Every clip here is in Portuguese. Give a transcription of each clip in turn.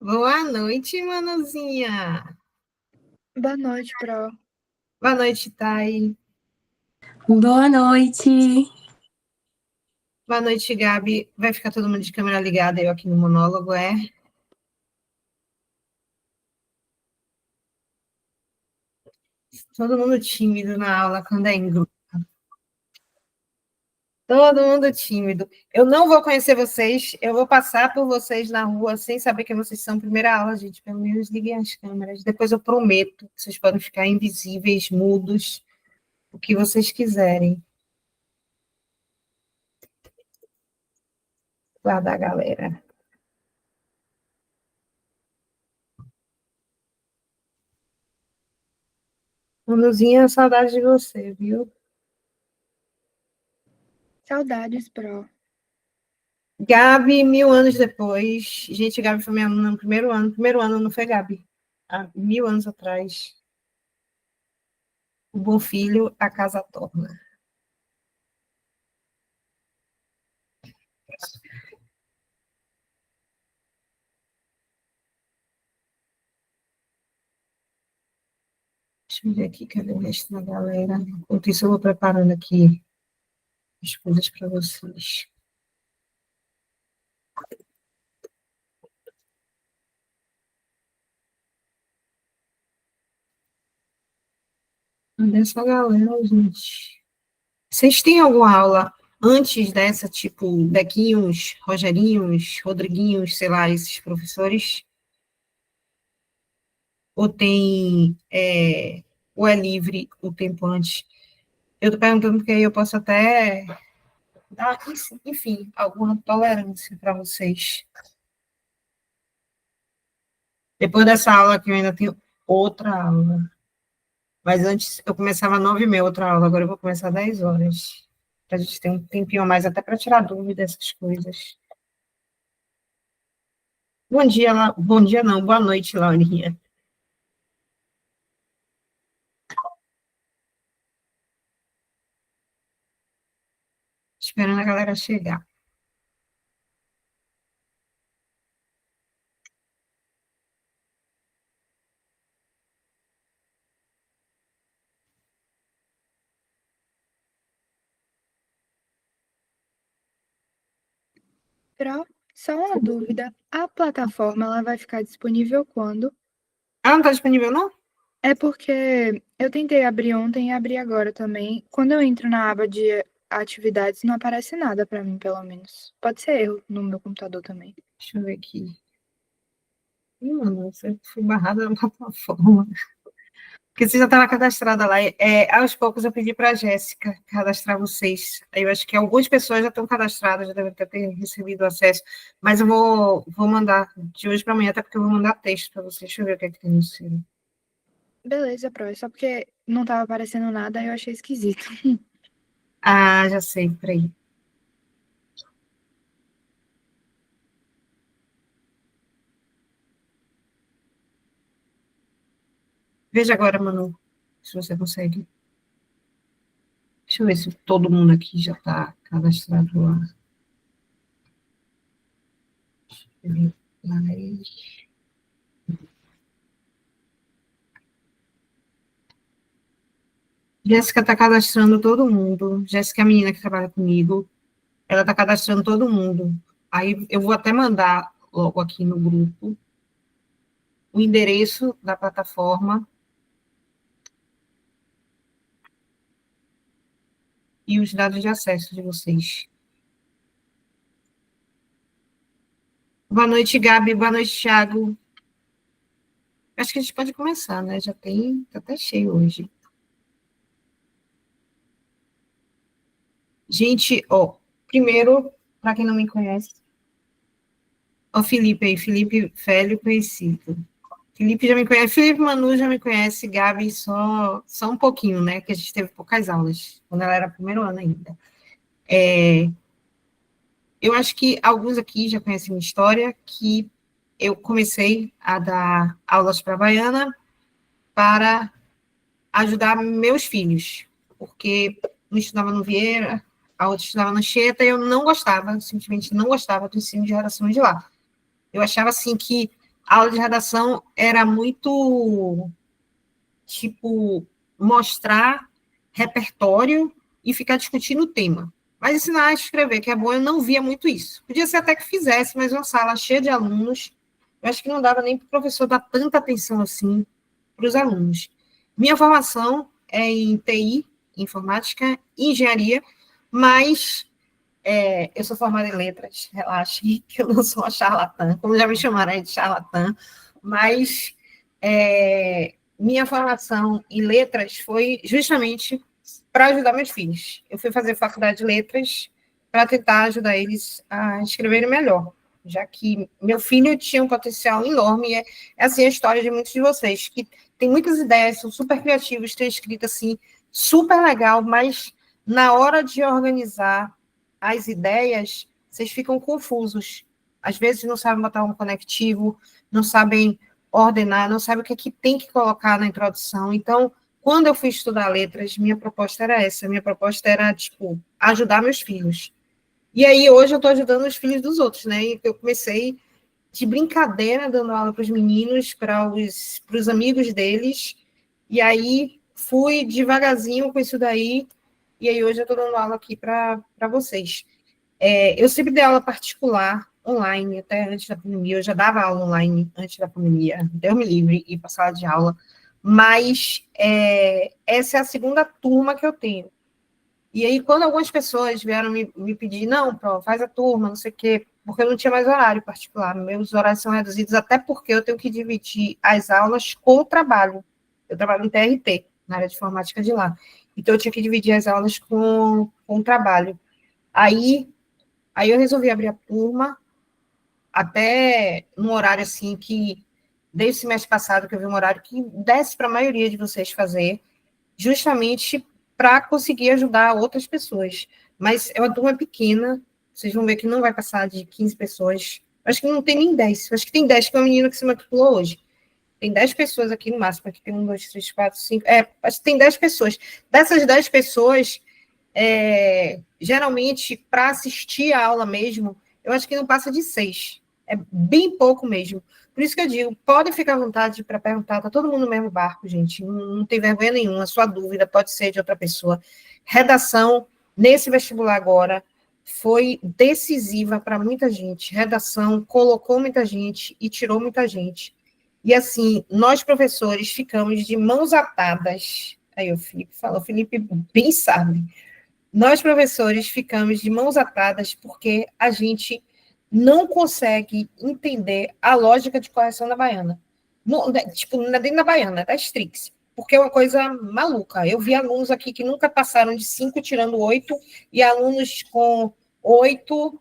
Boa noite, Manuzinha. Boa noite, Pro. Boa noite, Thay. Boa noite. Boa noite, Gabi. Vai ficar todo mundo de câmera ligada, eu aqui no monólogo, é? Todo mundo tímido na aula quando é em grupo. Todo mundo tímido. Eu não vou conhecer vocês, eu vou passar por vocês na rua sem saber quem vocês são. Primeira aula, gente, pelo menos liguem as câmeras. Depois eu prometo que vocês podem ficar invisíveis, mudos, o que vocês quiserem. Guardar a galera. Manuzinha, saudade de você, viu? Saudades, Pro. Gabi, 1000 anos depois. Gente, Gabi foi minha aluna no primeiro ano. Primeiro ano não foi Gabi. Há 1000 anos atrás. O bom filho, a casa torna. Deixa eu ver aqui, cadê o resto da galera? Enquanto isso, eu vou preparando aqui as coisas para vocês. Cadê essa galera, gente? Vocês têm alguma aula antes dessa, tipo, Bequinhos, Rogerinhos, Rodriguinhos, sei lá, esses professores? Ou tem, ou é livre o tempo antes? Eu estou perguntando porque aí eu posso até dar, enfim, alguma tolerância para vocês. Depois dessa aula que eu ainda tenho outra aula. Mas antes eu começava às 9h30 outra aula, agora eu vou começar às 10 horas. Para a gente ter um tempinho a mais até para tirar dúvida dessas coisas. Bom dia, bom dia não, boa noite, Laurinha. Esperando a galera chegar. Pro, só uma dúvida. A plataforma ela vai ficar disponível quando? Ah, não está disponível, não? É porque eu tentei abrir ontem e abrir agora também. Quando eu entro na aba de atividades, não aparece nada para mim, pelo menos. Pode ser erro no meu computador também. Deixa eu ver aqui. Ih, mano, eu fui barrada na plataforma. Porque você já estava cadastrada lá. Aos poucos eu pedi para a Jéssica cadastrar vocês. Aí eu acho que algumas pessoas já estão cadastradas, já devem ter recebido acesso. Mas eu vou mandar de hoje para amanhã, até porque eu vou mandar texto para vocês. Deixa eu ver o que é que tem no seu. Beleza, Pro. É só porque não tava aparecendo nada e eu achei esquisito. Ah, já sei, peraí. Veja agora, Manu, se você consegue. Deixa eu ver se todo mundo aqui já está cadastrado lá. Jéssica está cadastrando todo mundo. Jéssica é a menina que trabalha comigo. Ela está cadastrando todo mundo. Aí eu vou até mandar logo aqui no grupo o endereço da plataforma e os dados de acesso de vocês. Boa noite, Gabi. Boa noite, Thiago. Acho que a gente pode começar, né? Já tá até cheio hoje. Gente, ó, primeiro, para quem não me conhece, ó, Felipe aí, Felipe Félio conhecido. Felipe já me conhece, Felipe Manu já me conhece, Gabi só um pouquinho, né? Que a gente teve poucas aulas, quando ela era primeiro ano ainda. Eu acho que alguns aqui já conhecem minha história, que eu comecei a dar aulas para a Baiana para ajudar meus filhos, porque um estudava no Vieira, a outra estudava na Anchieta, e eu não gostava, simplesmente não gostava do ensino de redação de lá. Eu achava, assim, que a aula de redação era muito, tipo, mostrar repertório e ficar discutindo o tema. Mas ensinar a escrever, que é bom, eu não via muito isso. Podia ser até que fizesse, mas uma sala cheia de alunos, eu acho que não dava nem para o professor dar tanta atenção assim para os alunos. Minha formação é em TI, informática e engenharia, mas eu sou formada em letras, relaxe, que eu não sou uma charlatã, como já me chamaram aí de charlatã, mas minha formação em letras foi justamente para ajudar meus filhos. Eu fui fazer faculdade de letras para tentar ajudar eles a escreverem melhor, já que meu filho tinha um potencial enorme, e é assim a história de muitos de vocês, que tem muitas ideias, são super criativos, têm escrito assim, super legal, mas na hora de organizar as ideias, vocês ficam confusos. Às vezes não sabem botar um conectivo, não sabem ordenar, não sabem o que é que tem que colocar na introdução. Então, quando eu fui estudar letras, minha proposta era essa. Minha proposta era, tipo, ajudar meus filhos. E aí, hoje, eu estou ajudando os filhos dos outros, né? E eu comecei de brincadeira, dando aula para os meninos, para os amigos deles. E aí, fui devagarzinho com isso daí. E aí, hoje, eu estou dando aula aqui para vocês. Eu sempre dei aula particular, online, até antes da pandemia. Eu já dava aula online antes da pandemia. Deus me livre, ir para a sala de aula. Mas essa é a segunda turma que eu tenho. E aí, quando algumas pessoas vieram me pedir, não, Pro, faz a turma, não sei o quê, porque eu não tinha mais horário particular. Meus horários são reduzidos, até porque eu tenho que dividir as aulas com o trabalho. Eu trabalho no TRT, na área de informática de lá. Então, eu tinha que dividir as aulas com o trabalho. Aí eu resolvi abrir a turma, até num horário assim que, desde o semestre passado, que eu vi um horário que desse para a maioria de vocês fazer, justamente para conseguir ajudar outras pessoas. Mas é uma turma pequena, vocês vão ver que não vai passar de 15 pessoas. Acho que não tem nem 10. Acho que tem 10, que é uma menina que se matriculou hoje. Tem 10 pessoas aqui no máximo. Aqui tem 1, 2, 3, 4, 5. Acho que tem 10 pessoas. Dessas 10 pessoas, geralmente, para assistir a aula mesmo, eu acho que não passa de 6. É bem pouco mesmo. Por isso que eu digo, podem ficar à vontade para perguntar, está todo mundo no mesmo barco, gente, não tem vergonha nenhuma, a sua dúvida pode ser de outra pessoa. Redação, nesse vestibular agora, foi decisiva para muita gente. Redação colocou muita gente e tirou muita gente. E assim, nós professores ficamos de mãos atadas. Aí o Felipe falou, o Felipe bem sabe. Nós professores ficamos de mãos atadas porque a gente não consegue entender a lógica de correção da baiana. Não, tipo, não é dentro da baiana, é da Strix. Porque é uma coisa maluca. Eu vi alunos aqui que nunca passaram de 5 tirando 8, e alunos com 8,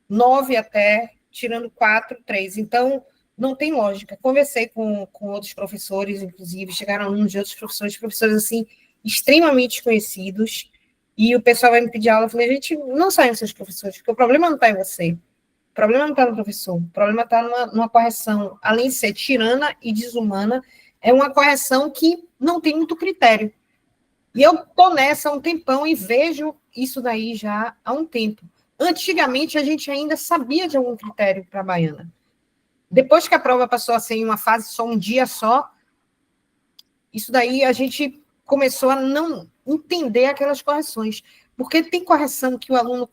9 até, tirando 4, 3. Então, não tem lógica. Conversei com outros professores, inclusive, chegaram alunos de outros professores assim, extremamente conhecidos, e o pessoal vai me pedir aula. Eu falei, gente, não saiam seus professores, porque o problema não está em você. O problema não está no professor, o problema está numa correção, além de ser tirana e desumana, é uma correção que não tem muito critério. E eu estou nessa há um tempão e vejo isso daí já há um tempo. Antigamente, a gente ainda sabia de algum critério para a baiana. Depois que a prova passou a ser em uma fase só, um dia só, isso daí a gente começou a não entender aquelas correções. Porque tem correção que o aluno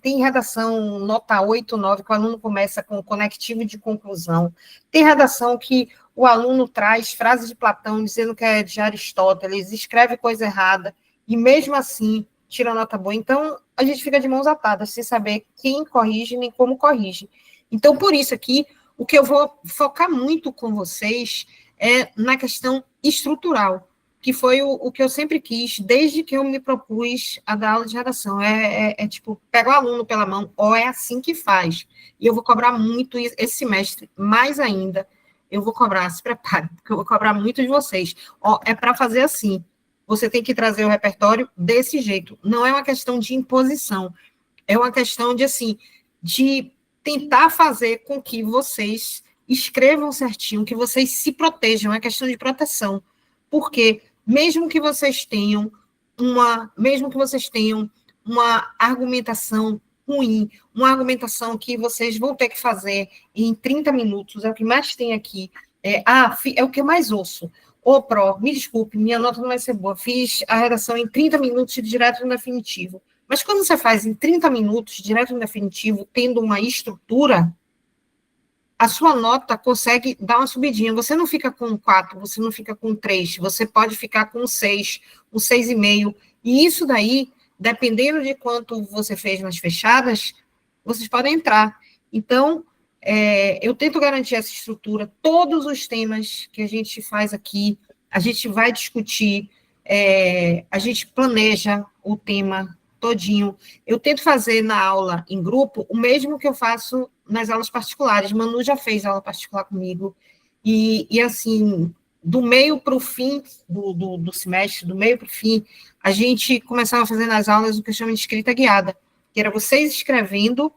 tem redação nota 8, 9, que o aluno começa com conectivo de conclusão. Tem redação que o aluno traz frase de Platão dizendo que é de Aristóteles, escreve coisa errada, e mesmo assim tira nota boa. Então, a gente fica de mãos atadas, sem saber quem corrige nem como corrige. Então, por isso aqui, o que eu vou focar muito com vocês é na questão estrutural, que foi o que eu sempre quis, desde que eu me propus a dar aula de redação. Tipo, pega o aluno pela mão, ou é assim que faz. E eu vou cobrar muito esse semestre, mais ainda, eu vou cobrar, se prepare, porque eu vou cobrar muito de vocês. É para fazer assim, você tem que trazer o repertório desse jeito. Não é uma questão de imposição, é uma questão de, assim, de tentar fazer com que vocês escrevam certinho, que vocês se protejam, é questão de proteção. Porque mesmo que vocês tenham uma argumentação ruim, uma argumentação que vocês vão ter que fazer em 30 minutos, é o que mais tem aqui. É o que eu mais ouço. Ô, Pro, me desculpe, minha nota não vai ser boa. Fiz a redação em 30 minutos direto no definitivo. Mas quando você faz em 30 minutos direto no definitivo, tendo uma estrutura, a sua nota consegue dar uma subidinha. Você não fica com 4, você não fica com 3, você pode ficar com 6, um 6,5. E isso daí, dependendo de quanto você fez nas fechadas, vocês podem entrar. Então, eu tento garantir essa estrutura. Todos os temas que a gente faz aqui, a gente vai discutir, a gente planeja o tema todinho. Eu tento fazer na aula em grupo o mesmo que eu faço nas aulas particulares. Manu já fez aula particular comigo. E assim, do meio para o fim do semestre, do meio para o fim, a gente começava a fazer nas aulas o que eu chamo de escrita guiada, que era vocês escrevendo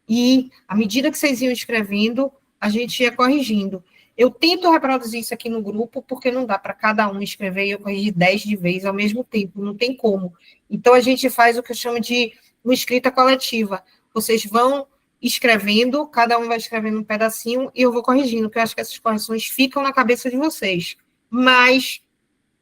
e, à medida que vocês iam escrevendo, a gente ia corrigindo. Eu tento reproduzir isso aqui no grupo, porque não dá para cada um escrever e eu corrigir 10 de vez ao mesmo tempo, não tem como. Então, a gente faz o que eu chamo de uma escrita coletiva. Vocês vão escrevendo, cada um vai escrevendo um pedacinho e eu vou corrigindo, porque eu acho que essas correções ficam na cabeça de vocês. Mas,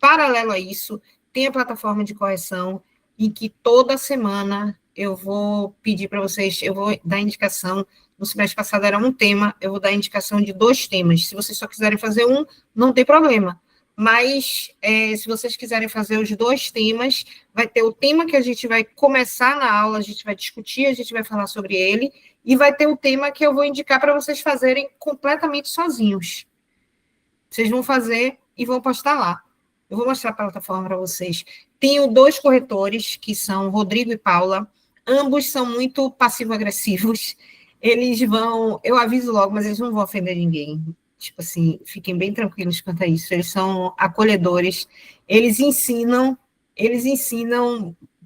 paralelo a isso, tem a plataforma de correção, em que toda semana eu vou pedir para vocês, eu vou dar indicação. No semestre passado era um tema, eu vou dar indicação de 2 temas. Se vocês só quiserem fazer um, não tem problema. Mas, se vocês quiserem fazer os 2 temas, vai ter o tema que a gente vai começar na aula, a gente vai discutir, a gente vai falar sobre ele, e vai ter o tema que eu vou indicar para vocês fazerem completamente sozinhos. Vocês vão fazer e vão postar lá. Eu vou mostrar a plataforma para vocês. Tenho 2 corretores, que são Rodrigo e Paula. Ambos são muito passivo-agressivos. Eles vão... Eu aviso logo, mas eles não vão ofender ninguém. Tipo assim, fiquem bem tranquilos quanto a isso. Eles são acolhedores. Eles ensinam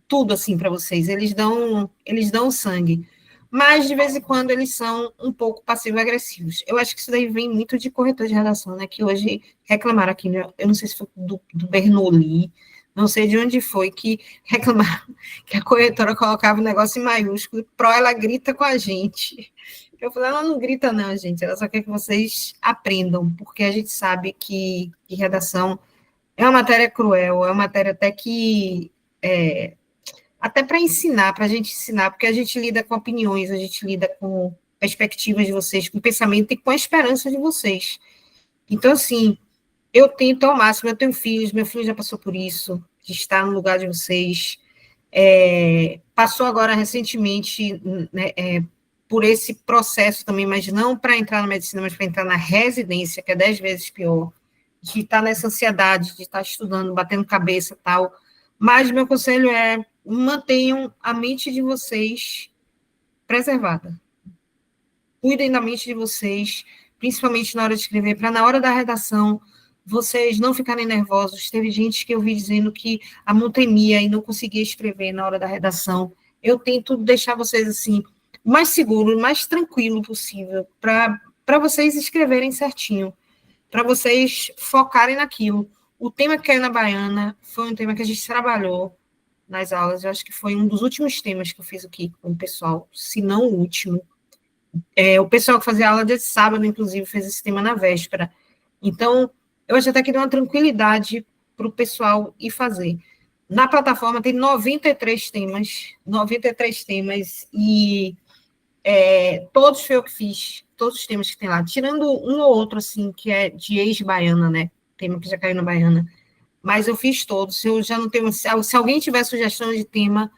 tudo assim para vocês. Eles dão sangue. Mas, de vez em quando, eles são um pouco passivo-agressivos. Eu acho que isso daí vem muito de corretor de redação, né? Que hoje reclamaram aqui, né? Eu não sei se foi do Bernoulli, não sei de onde foi, que reclamaram que a corretora colocava o negócio em maiúsculo, ela grita com a gente. Eu falei, ela não grita não, gente, ela só quer que vocês aprendam, porque a gente sabe que redação é uma matéria cruel, é uma matéria até que... até para ensinar, para a gente ensinar, porque a gente lida com opiniões, a gente lida com perspectivas de vocês, com pensamento e com a esperança de vocês. Então, assim, eu tento ao máximo, eu tenho filhos, meu filho já passou por isso, de estar no lugar de vocês, passou agora recentemente, né, por esse processo também, mas não para entrar na medicina, mas para entrar na residência, que é 10 vezes pior, de estar nessa ansiedade, de estar estudando, batendo cabeça e tal. Mas meu conselho é: mantenham a mente de vocês preservada. Cuidem da mente de vocês, principalmente na hora de escrever, para na hora da redação vocês não ficarem nervosos. Teve gente que eu vi dizendo que a mão tremia e não conseguia escrever na hora da redação. Eu tento deixar vocês assim, o mais seguro, o mais tranquilo possível, para vocês escreverem certinho, para vocês focarem naquilo. O tema que caiu na Baiana foi um tema que a gente trabalhou nas aulas. Eu acho que foi um dos últimos temas que eu fiz aqui com o pessoal, se não o último. O pessoal que fazia aula de sábado, inclusive, fez esse tema na véspera. Então, eu acho até que deu uma tranquilidade para o pessoal ir fazer. Na plataforma tem 93 temas, e todos foi eu que fiz, todos os temas que tem lá, tirando um ou outro, assim, que é de ex-baiana, né? Tema que já caiu na Baiana. Mas eu fiz todos. Eu já não tenho... Se alguém tiver sugestão de tema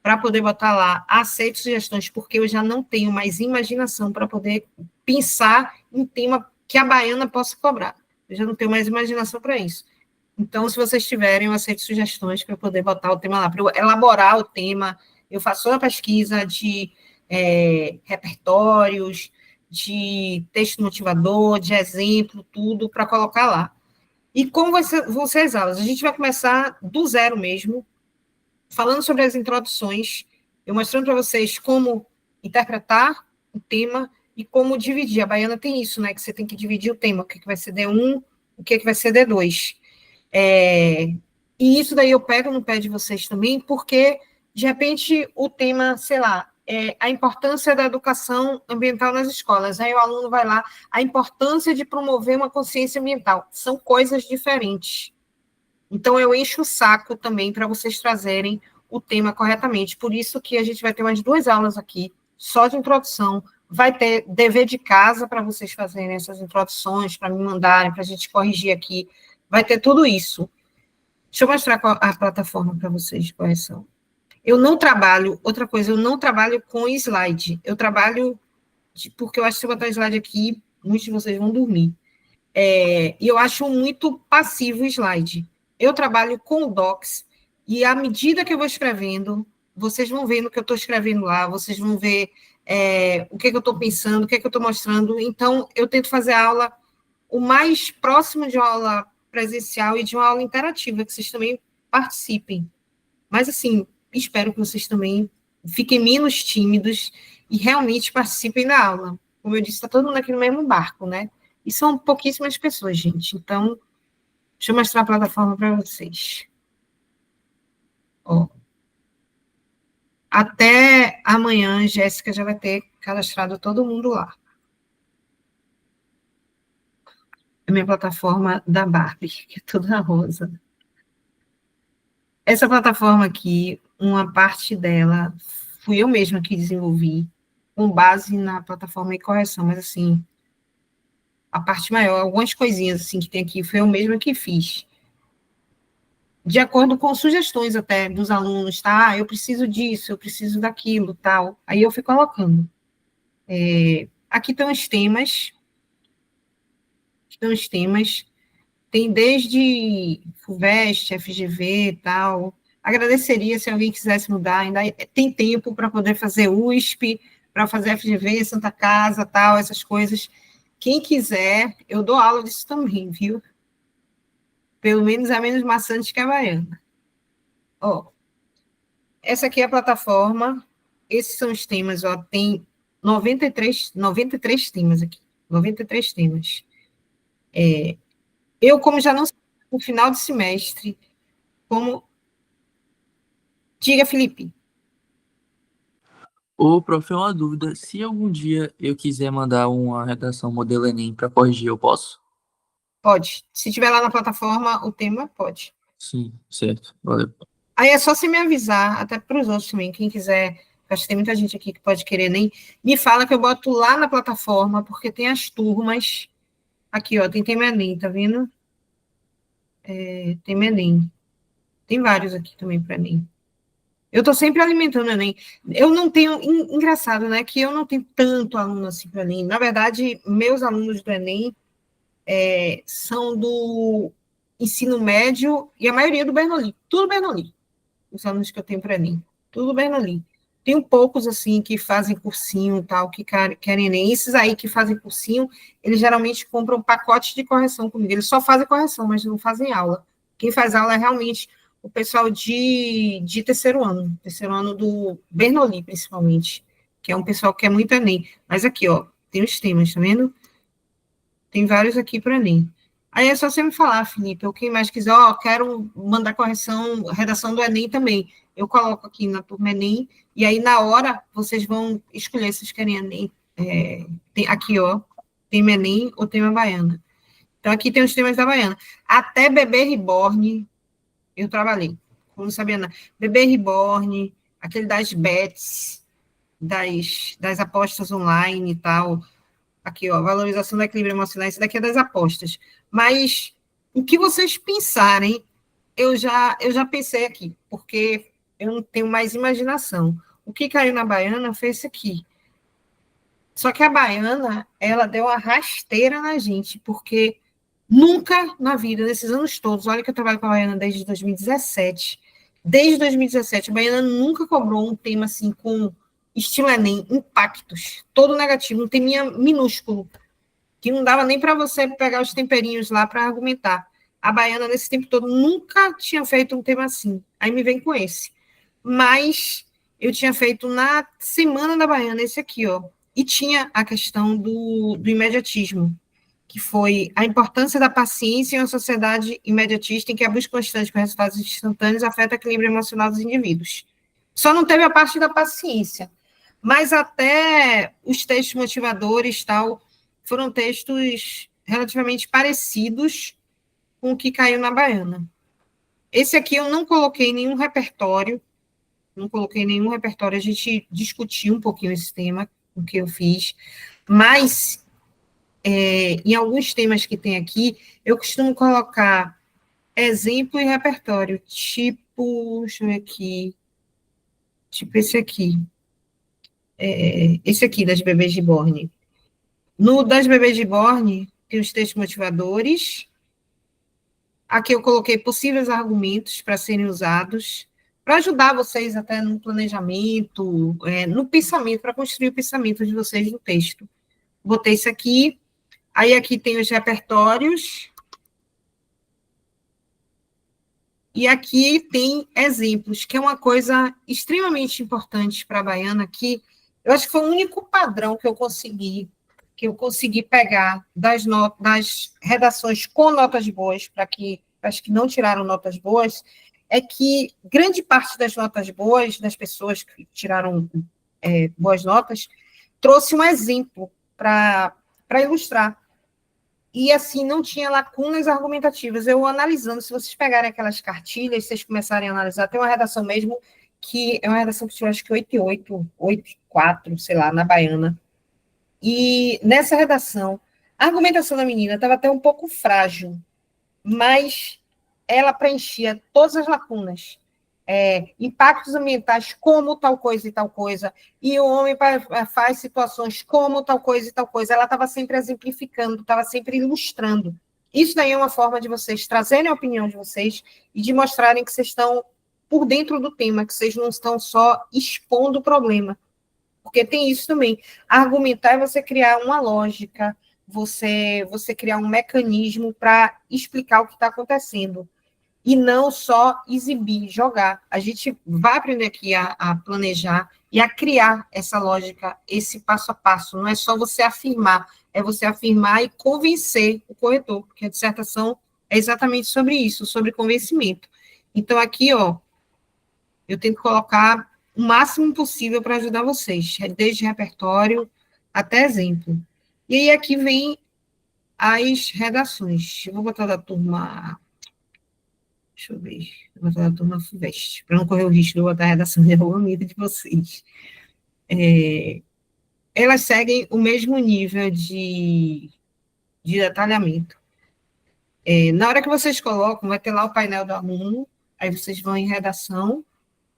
para poder botar lá, aceito sugestões, porque eu já não tenho mais imaginação para poder pensar em tema que a Baiana possa cobrar. Eu já não tenho mais imaginação para isso. Então, se vocês tiverem, eu aceito sugestões para eu poder botar o tema lá, para eu elaborar o tema. Eu faço uma pesquisa de repertórios, de texto motivador, de exemplo, tudo para colocar lá. E como vão ser as aulas? A gente vai começar do zero mesmo, falando sobre as introduções, eu mostrando para vocês como interpretar o tema e como dividir. A Baiana tem isso, né? Que você tem que dividir o tema, o que vai ser D1, o que vai ser D2. E isso daí eu pego no pé de vocês também, porque, de repente, o tema, sei lá, a importância da educação ambiental nas escolas. Aí o aluno vai lá, a importância de promover uma consciência ambiental. São coisas diferentes. Então, eu encho o saco também para vocês trazerem o tema corretamente. Por isso que a gente vai ter umas 2 aulas aqui, só de introdução. Vai ter dever de casa para vocês fazerem essas introduções, para me mandarem, para a gente corrigir aqui. Vai ter tudo isso. Deixa eu mostrar a plataforma para vocês de correção. Eu não trabalho, outra coisa, eu não trabalho com slide. Eu trabalho, porque eu acho que se eu botar slide aqui, muitos de vocês vão dormir. E eu acho muito passivo o slide. Eu trabalho com o Docs, e à medida que eu vou escrevendo, vocês vão vendo o que eu estou escrevendo lá, vocês vão ver o que eu estou pensando, o que eu estou mostrando. Então, eu tento fazer a aula o mais próximo de uma aula presencial e de uma aula interativa, que vocês também participem. Mas, assim, espero que vocês também fiquem menos tímidos e realmente participem da aula. Como eu disse, está todo mundo aqui no mesmo barco, né? E são pouquíssimas pessoas, gente. Então, deixa eu mostrar a plataforma para vocês. Ó. Até amanhã, a Jéssica já vai ter cadastrado todo mundo lá. A minha plataforma da Barbie, que é toda rosa. Essa plataforma aqui, uma parte dela, fui eu mesma que desenvolvi, com base na plataforma e correção, mas, assim, a parte maior, algumas coisinhas, assim, que tem aqui, foi eu mesma que fiz. De acordo com sugestões até dos alunos, tá? Eu preciso disso, eu preciso daquilo, tal. Aí eu fui colocando. Aqui estão os temas. Tem desde FUVEST, FGV e tal. Agradeceria se alguém quisesse mudar, ainda tem tempo para poder fazer USP, para fazer FGV, Santa Casa, tal, essas coisas. Quem quiser, eu dou aula disso também, viu? Pelo menos é menos maçante que a baiana. Ó, essa aqui é a plataforma, esses são os temas, ó, tem 93 temas aqui, 93 temas. Eu, como já não sei no final de semestre, como... Diga, Felipe. Ô, prof, é uma dúvida. Se algum dia eu quiser mandar uma redação modelo Enem para corrigir, eu posso? Pode. Se tiver lá na plataforma, o tema, pode. Sim, certo. Valeu. Aí é só você me avisar, até para os outros também, quem quiser, acho que tem muita gente aqui que pode querer nem, me fala que eu boto lá na plataforma, porque tem as turmas, aqui, ó, tem tema Enem, tá vendo? Tem Enem. Tem vários aqui também para Enem. Eu estou sempre alimentando o Enem. Eu não tenho, engraçado, né, que eu não tenho tanto aluno assim para Enem. Na verdade, meus alunos do Enem são do ensino médio e a maioria do Bernoulli, tudo Bernoulli. Os alunos que eu tenho para Enem, tudo Bernoulli. Tenho poucos, assim, que fazem cursinho, tal, que querem Enem. Esses aí que fazem cursinho, eles geralmente compram pacote de correção comigo. Eles só fazem correção, mas não fazem aula. Quem faz aula é realmente o pessoal de terceiro ano do Bernoulli, principalmente, que é um pessoal que é muito Enem. Mas aqui, ó, tem os temas, tá vendo? Tem vários aqui para Enem. Aí é só você me falar, Felipe, ou quem mais quiser, ó, quero mandar correção, redação do Enem também. Eu coloco aqui na turma Enem, e aí na hora vocês vão escolher se vocês querem Enem. Tem, aqui, ó, tema Enem ou tema Baiana. Então aqui tem os temas da Baiana. Até Bebê Reborn, eu trabalhei. Eu não sabia nada. Bebê Reborn, aquele das bets, das apostas online e tal. Aqui, ó, valorização do equilíbrio emocional, isso daqui é das apostas. Mas o que vocês pensarem, eu já pensei aqui, porque eu não tenho mais imaginação. O que caiu na Baiana foi esse aqui. Só que a Baiana, ela deu uma rasteira na gente, porque nunca na vida, nesses anos todos, olha que eu trabalho com a Baiana desde 2017, a Baiana nunca cobrou um tema assim com estilo Enem, impactos, todo negativo, um teminha minúsculo, que não dava nem para você pegar os temperinhos lá para argumentar. A Baiana, nesse tempo todo, nunca tinha feito um tema assim. Aí me vem com esse. Mas eu tinha feito na semana da Baiana esse aqui, ó. E tinha a questão do imediatismo, que foi a importância da paciência em uma sociedade imediatista em que a busca constante por resultados instantâneos afeta o equilíbrio emocional dos indivíduos. Só não teve a parte da paciência. mas até os textos motivadores, tal, foram textos relativamente parecidos com o que caiu na Baiana. Esse aqui eu não coloquei nenhum repertório, a gente discutiu um pouquinho esse tema, o que eu fiz, mas em alguns temas que tem aqui, eu costumo colocar exemplo e repertório, tipo, deixa eu ver aqui, tipo esse aqui das bebês de Borne. No das bebês de Borne, tem os textos motivadores. Aqui eu coloquei possíveis argumentos para serem usados, para ajudar vocês até no planejamento, no pensamento, para construir o pensamento de vocês no texto. Botei isso aqui. Aí aqui tem os repertórios. E aqui tem exemplos, que é uma coisa extremamente importante para a Baiana, que eu acho que foi o único padrão que eu consegui pegar das redações com notas boas, para que as que não tiraram notas boas, é que grande parte das notas boas, das pessoas que tiraram boas notas, trouxe um exemplo para ilustrar. E, assim, não tinha lacunas argumentativas. Eu analisando, se vocês pegarem aquelas cartilhas, se vocês começarem a analisar, tem uma redação mesmo, que é uma redação que tirou, acho que 8,8, 8,4, sei lá, na Baiana. E nessa redação, a argumentação da menina estava até um pouco frágil, mas ela preenchia todas as lacunas. Impactos ambientais como tal coisa e tal coisa, e o homem faz situações como tal coisa e tal coisa. Ela estava sempre exemplificando, estava sempre ilustrando. Isso daí é uma forma de vocês trazerem a opinião de vocês e de mostrarem que vocês estão por dentro do tema, que vocês não estão só expondo o problema. Porque tem isso também. Argumentar é você criar uma lógica, você criar um mecanismo para explicar o que está acontecendo. E não só exibir, jogar. A gente vai aprender aqui a planejar e a criar essa lógica, esse passo a passo. Não é só você afirmar, é você afirmar e convencer o corretor, porque a dissertação é exatamente sobre isso, sobre convencimento. Então, aqui, ó, eu tento colocar o máximo possível para ajudar vocês, desde repertório até exemplo. E aí, aqui vem as redações. Eu vou botar da turma... Deixa eu ver. Vou botar da turma FUVEST, para não correr o risco de eu botar a redação de algum amigo de vocês. Elas seguem o mesmo nível de detalhamento. Na hora que vocês colocam, vai ter lá o painel do aluno, aí vocês vão em redação,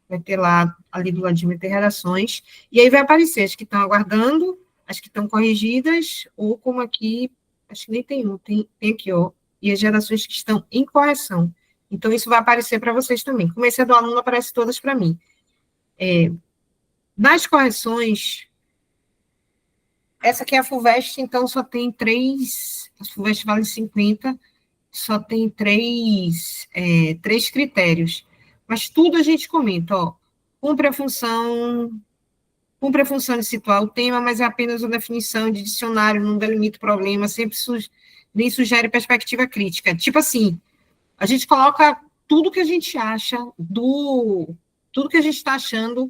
vai ter lá, ali do ladinho, vai ter redações, e aí vai aparecer as que estão aguardando, as que estão corrigidas, ou como aqui, acho que nem tem um, tem aqui, ó, e as redações que estão em correção. Então, isso vai aparecer para vocês também. Como esse é do aluno, aparece todas para mim. Nas correções, essa aqui é a FUVEST, então só tem 3, a FUVEST vale 50, só tem 3 critérios. Mas tudo a gente comenta, ó. Cumpre a função de situar o tema, mas é apenas uma definição de dicionário, não delimita o problema, sempre nem sugere perspectiva crítica. Tipo assim, a gente coloca tudo que a gente acha, tudo que a gente está achando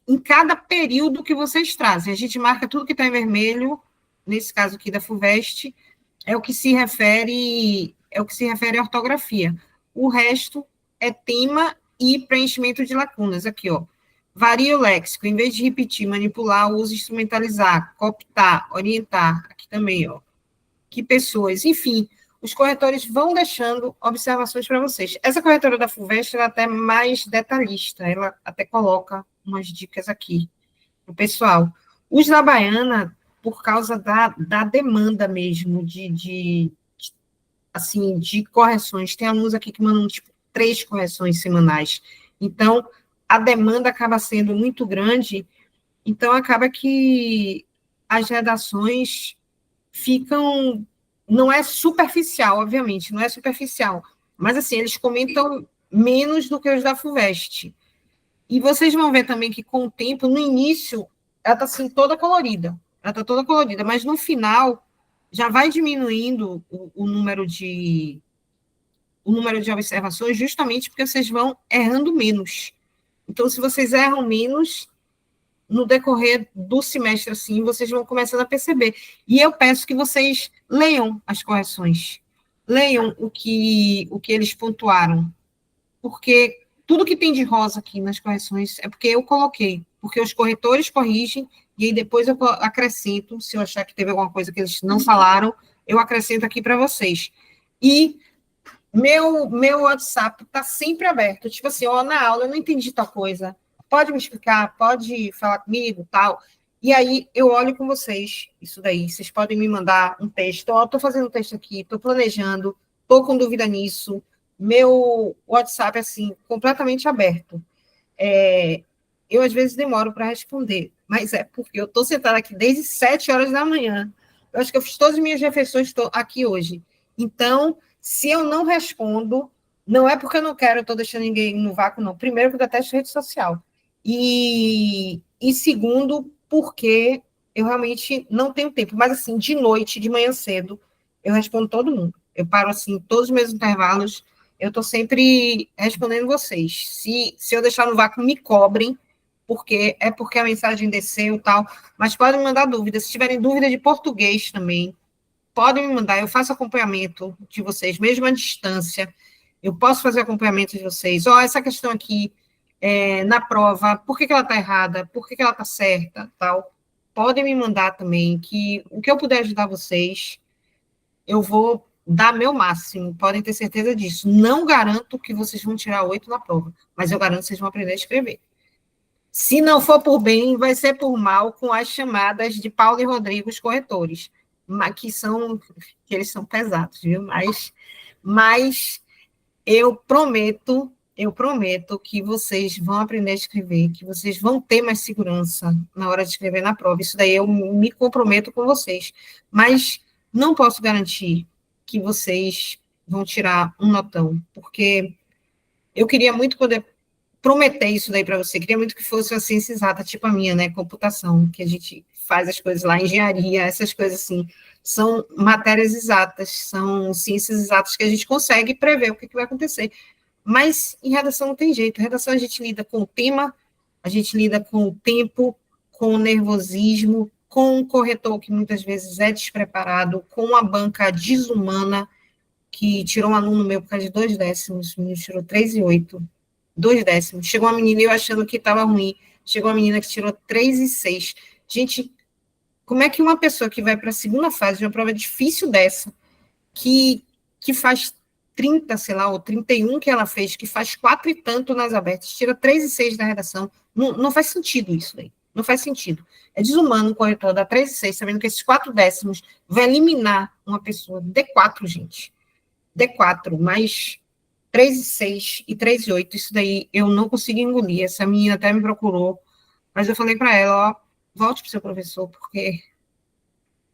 em cada período que vocês trazem. A gente marca tudo que está em vermelho, nesse caso aqui da FUVEST, é o que se refere à ortografia. O resto é tema e preenchimento de lacunas. Aqui, ó. Varia o léxico, em vez de repetir, manipular, usa instrumentalizar, cooptar, orientar. Aqui também, ó. Que pessoas, enfim, os corretores vão deixando observações para vocês. Essa corretora da FUVEST, ela é até mais detalhista, ela até coloca umas dicas aqui para o pessoal. Os da Baiana, por causa da demanda mesmo de correções, tem alunos aqui que mandam, 3 correções semanais. Então, a demanda acaba sendo muito grande, então acaba que as redações ficam... Não é superficial, obviamente, não é superficial, mas, assim, eles comentam menos do que os da FUVEST. E vocês vão ver também que, com o tempo, no início, ela está, assim, toda colorida, mas no final já vai diminuindo o número de observações, justamente porque vocês vão errando menos. Então, se vocês erram menos, no decorrer do semestre, assim, vocês vão começando a perceber. E eu peço que vocês leiam as correções, leiam o que eles pontuaram, porque tudo que tem de rosa aqui nas correções é porque eu coloquei, porque os corretores corrigem, e aí depois eu acrescento, se eu achar que teve alguma coisa que eles não falaram, eu acrescento aqui para vocês. E meu WhatsApp está sempre aberto, tipo assim, ó, na aula eu não entendi tal coisa, pode me explicar, pode falar comigo, tal, e aí eu olho com vocês, isso daí, vocês podem me mandar um texto, ó, estou fazendo um texto aqui, estou planejando, estou com dúvida nisso, meu WhatsApp, assim, completamente aberto. Eu, às vezes, demoro para responder, mas é porque eu estou sentada aqui desde 7 horas da manhã. Eu acho que eu fiz todas as minhas refeições, estou aqui hoje. Então, se eu não respondo, não é porque eu não quero, eu estou deixando ninguém no vácuo, não. Primeiro, porque eu detesto rede social. E segundo, porque eu realmente não tenho tempo. Mas, assim, de noite, de manhã cedo, eu respondo todo mundo. Eu paro, assim, todos os meus intervalos, eu estou sempre respondendo vocês. Se eu deixar no vácuo, me cobrem, porque a mensagem desceu e tal, mas podem me mandar dúvidas. Se tiverem dúvida de português também, podem me mandar. Eu faço acompanhamento de vocês, mesmo à distância. Eu posso fazer acompanhamento de vocês. Ó, essa questão aqui, na prova, por que ela está errada? Por que ela está certa? Tal. Podem me mandar também, que o que eu puder ajudar vocês, eu vou dar meu máximo, podem ter certeza disso. Não garanto que vocês vão tirar 8 na prova, mas eu garanto que vocês vão aprender a escrever. Se não for por bem, vai ser por mal, com as chamadas de Paulo e Rodrigo, os corretores, que eles são pesados, viu? Mas eu prometo que vocês vão aprender a escrever, que vocês vão ter mais segurança na hora de escrever na prova. Isso daí eu me comprometo com vocês. Mas não posso garantir que vocês vão tirar um notão, porque eu queria muito poder prometer isso daí para você, queria muito que fosse uma ciência exata, tipo a minha, né, computação, que a gente faz as coisas lá, engenharia, essas coisas assim, são matérias exatas, são ciências exatas que a gente consegue prever o que vai acontecer. Mas em redação não tem jeito, em redação a gente lida com o tema, a gente lida com o tempo, com o nervosismo, com o corretor que muitas vezes é despreparado, com uma banca desumana, que tirou um aluno meu por causa de 2 décimos, o menino tirou 3,8, 2 décimos. Chegou uma menina, eu achando que estava ruim, chegou uma menina que tirou 3,6. Gente, como é que uma pessoa que vai para a segunda fase de uma prova difícil dessa, que faz 30, sei lá, ou 31 que ela fez, que faz 4 e tanto nas abertas, tira 3,6 da redação, não faz sentido isso daí. Não faz sentido. É desumano um corretor dar 3,6, sabendo que esses 4 décimos vai eliminar uma pessoa. D4, gente. D4, mais 3,6 e 3,8, isso daí eu não consigo engolir. Essa menina até me procurou, mas eu falei para ela, ó, volte para o seu professor, porque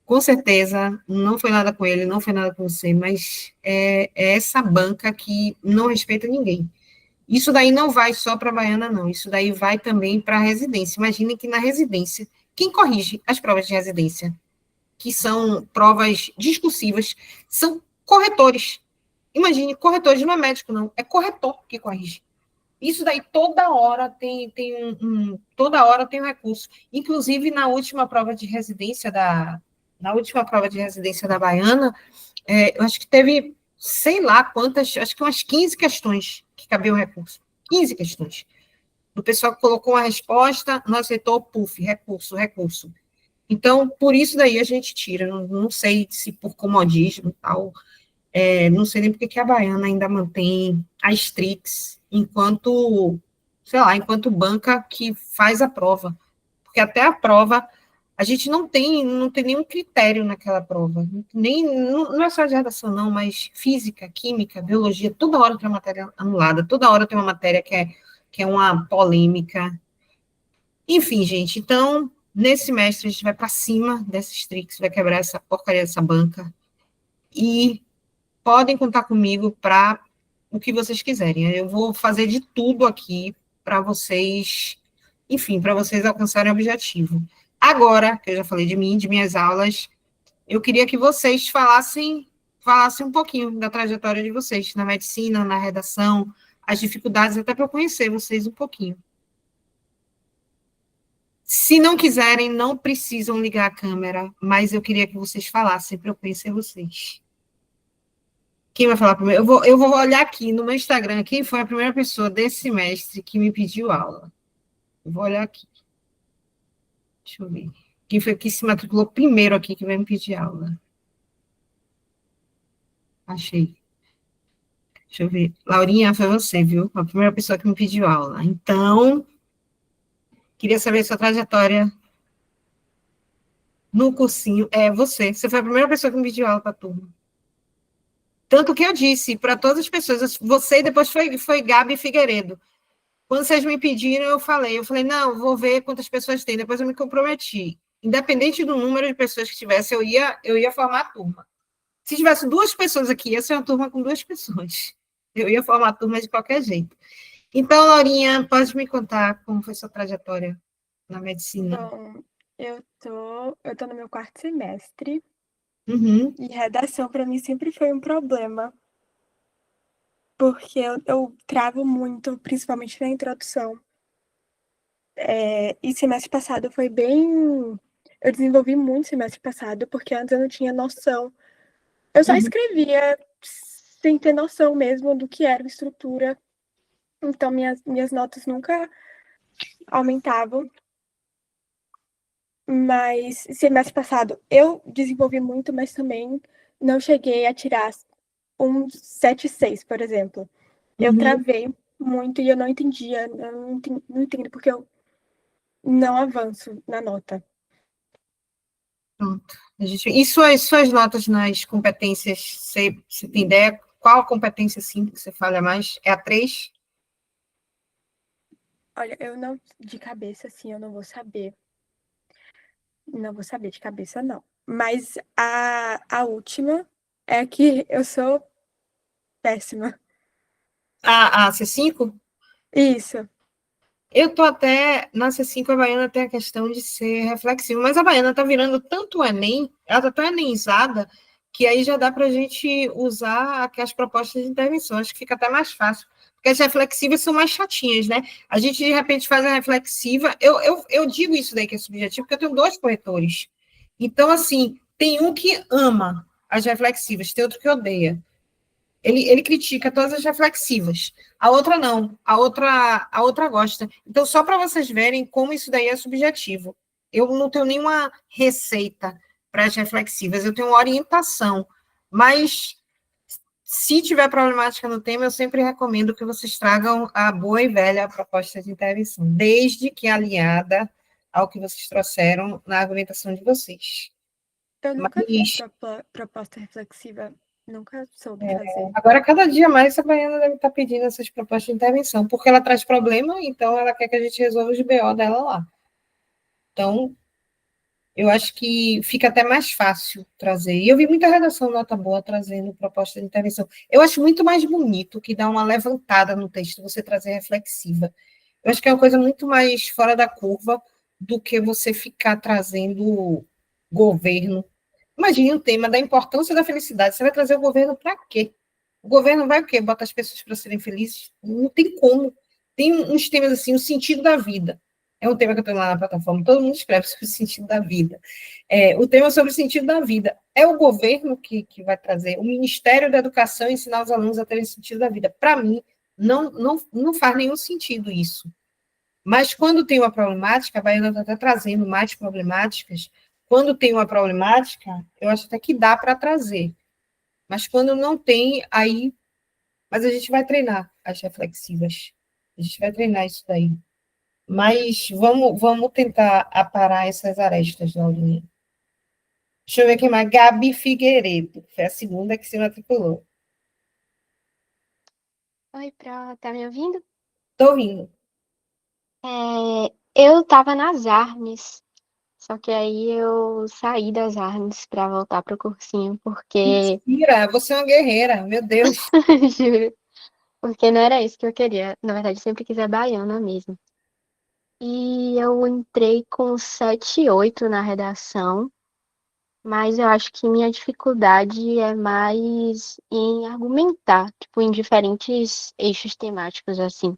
com certeza não foi nada com ele, não foi nada com você, mas é essa banca que não respeita ninguém. Isso daí não vai só para a Baiana, não, isso daí vai também para a residência. Imaginem que na residência, quem corrige as provas de residência, que são provas discursivas, são corretores. Imagine, corretores não é médico, não, é corretor que corrige. Isso daí toda hora tem toda hora tem um recurso. Inclusive, na última prova de residência da Baiana, eu acho que teve, sei lá quantas, acho que umas 15 questões que cabia o recurso. 15 questões. O pessoal colocou uma resposta, não aceitou, puf, recurso. Então, por isso daí a gente tira. Não sei se por comodismo e tal, não sei nem porque que a Baiana ainda mantém a Strix enquanto, sei lá, enquanto banca que faz a prova. Porque até a prova, a gente não tem nenhum critério naquela prova. Não é só de redação, não, mas física, química, biologia, toda hora tem uma matéria anulada, toda hora tem uma matéria que é uma polêmica. Enfim, gente, então, nesse semestre a gente vai para cima dessa Strix, vai quebrar essa porcaria dessa banca. E podem contar comigo para o que vocês quiserem. Eu vou fazer de tudo aqui para vocês, enfim, para vocês alcançarem o objetivo. Agora, que eu já falei de mim, de minhas aulas, eu queria que vocês falassem um pouquinho da trajetória de vocês na medicina, na redação, as dificuldades, até para eu conhecer vocês um pouquinho. Se não quiserem, não precisam ligar a câmera, mas eu queria que vocês falassem para eu conhecer vocês. Quem vai falar primeiro? Eu vou olhar aqui no meu Instagram quem foi a primeira pessoa desse semestre que me pediu aula. Eu vou olhar aqui. Deixa eu ver. Quem foi que se matriculou primeiro aqui que vai me pedir aula? Achei. Deixa eu ver. Laurinha, foi você, viu? A primeira pessoa que me pediu aula. Então, queria saber sua trajetória no cursinho. É você. Você foi a primeira pessoa que me pediu aula para a turma. Tanto que eu disse para todas as pessoas, você e depois foi Gabi Figueiredo. Quando vocês me pediram, eu falei, não, vou ver quantas pessoas tem. Depois eu me comprometi. Independente do número de pessoas que tivesse, eu ia formar a turma. Se tivesse 2 pessoas aqui, ia ser uma turma com 2 pessoas. Eu ia formar a turma de qualquer jeito. Então, Laurinha, pode me contar como foi sua trajetória na medicina? Bom, eu tô no meu 4º semestre Uhum, e redação para mim sempre foi um problema, porque eu travo muito, principalmente na introdução. E semestre passado foi bem. Eu desenvolvi muito semestre passado, porque antes eu não tinha noção. Eu só uhum. escrevia sem ter noção mesmo do que era estrutura, então minhas notas nunca aumentavam. Mas semestre passado eu desenvolvi muito, mas também não cheguei a tirar um 7,6, por exemplo. Eu Uhum. travei muito e eu não entendia, eu não entendo porque eu não avanço na nota. Pronto. E suas notas nas competências, você tem ideia? Qual a competência, assim, que você falha mais? É a 3? Olha, eu não, de cabeça, assim, eu não vou saber. Não vou saber de cabeça, não. Mas a última é que eu sou péssima. A C5? Isso. Eu tô até, na C5, a baiana tem a questão de ser reflexiva, mas a baiana tá virando tanto Enem, ela tá tão enemizada, que aí já dá para a gente usar aquelas propostas de intervenção, acho que fica até mais fácil, porque as reflexivas são mais chatinhas, né? A gente, de repente, faz a reflexiva, eu digo isso daí que é subjetivo, porque eu tenho 2 corretores, então, assim, tem um que ama as reflexivas, tem outro que odeia. Ele critica todas as reflexivas. A outra não. A outra gosta. Então, só para vocês verem como isso daí é subjetivo. Eu não tenho nenhuma receita para as reflexivas, eu tenho uma orientação. Mas, se tiver problemática no tema, eu sempre recomendo que vocês tragam a boa e velha proposta de intervenção, desde que alinhada ao que vocês trouxeram na argumentação de vocês. Eu nunca fiz Mas, proposta reflexiva. Nunca soube fazer. agora, cada dia mais, a Baiana deve estar pedindo essas propostas de intervenção, porque ela traz problema, então ela quer que a gente resolva os BO dela lá. Então, eu acho que fica até mais fácil trazer. E eu vi muita redação nota boa trazendo proposta de intervenção. Eu acho muito mais bonito que dá uma levantada no texto, você trazer reflexiva. Eu acho que é uma coisa muito mais fora da curva do que você ficar trazendo governo. Imagine o tema da importância da felicidade. Você vai trazer o governo para quê? O governo vai o quê? Botar as pessoas para serem felizes? Não tem como. Tem uns temas assim, o sentido da vida. É um tema que eu tenho lá na plataforma, todo mundo escreve sobre o sentido da vida. O tema sobre o sentido da vida. É o governo que vai trazer, o Ministério da Educação ensinar os alunos a terem sentido da vida. Para mim, não faz nenhum sentido isso. Mas quando tem uma problemática, a Baiana está até trazendo mais problemáticas. Quando tem uma problemática, eu acho até que dá para trazer. Mas quando não tem, aí. Mas a gente vai treinar as reflexivas. A gente vai treinar isso daí. Mas vamos tentar aparar essas arestas, Laurinha. Deixa eu ver quem mais. Gabi Figueiredo, foi a segunda que se matriculou. Oi, tá me ouvindo? Estou rindo. Eu tava nas Armes, só que aí eu saí das Armes pra voltar pro cursinho, porque, Mentira, você é uma guerreira, meu Deus. juro, porque não era isso que eu queria. Na verdade, eu sempre quis a baiana mesmo. E eu entrei com 7,8 na redação, mas eu acho que minha dificuldade é mais em argumentar, tipo, em diferentes eixos temáticos, assim.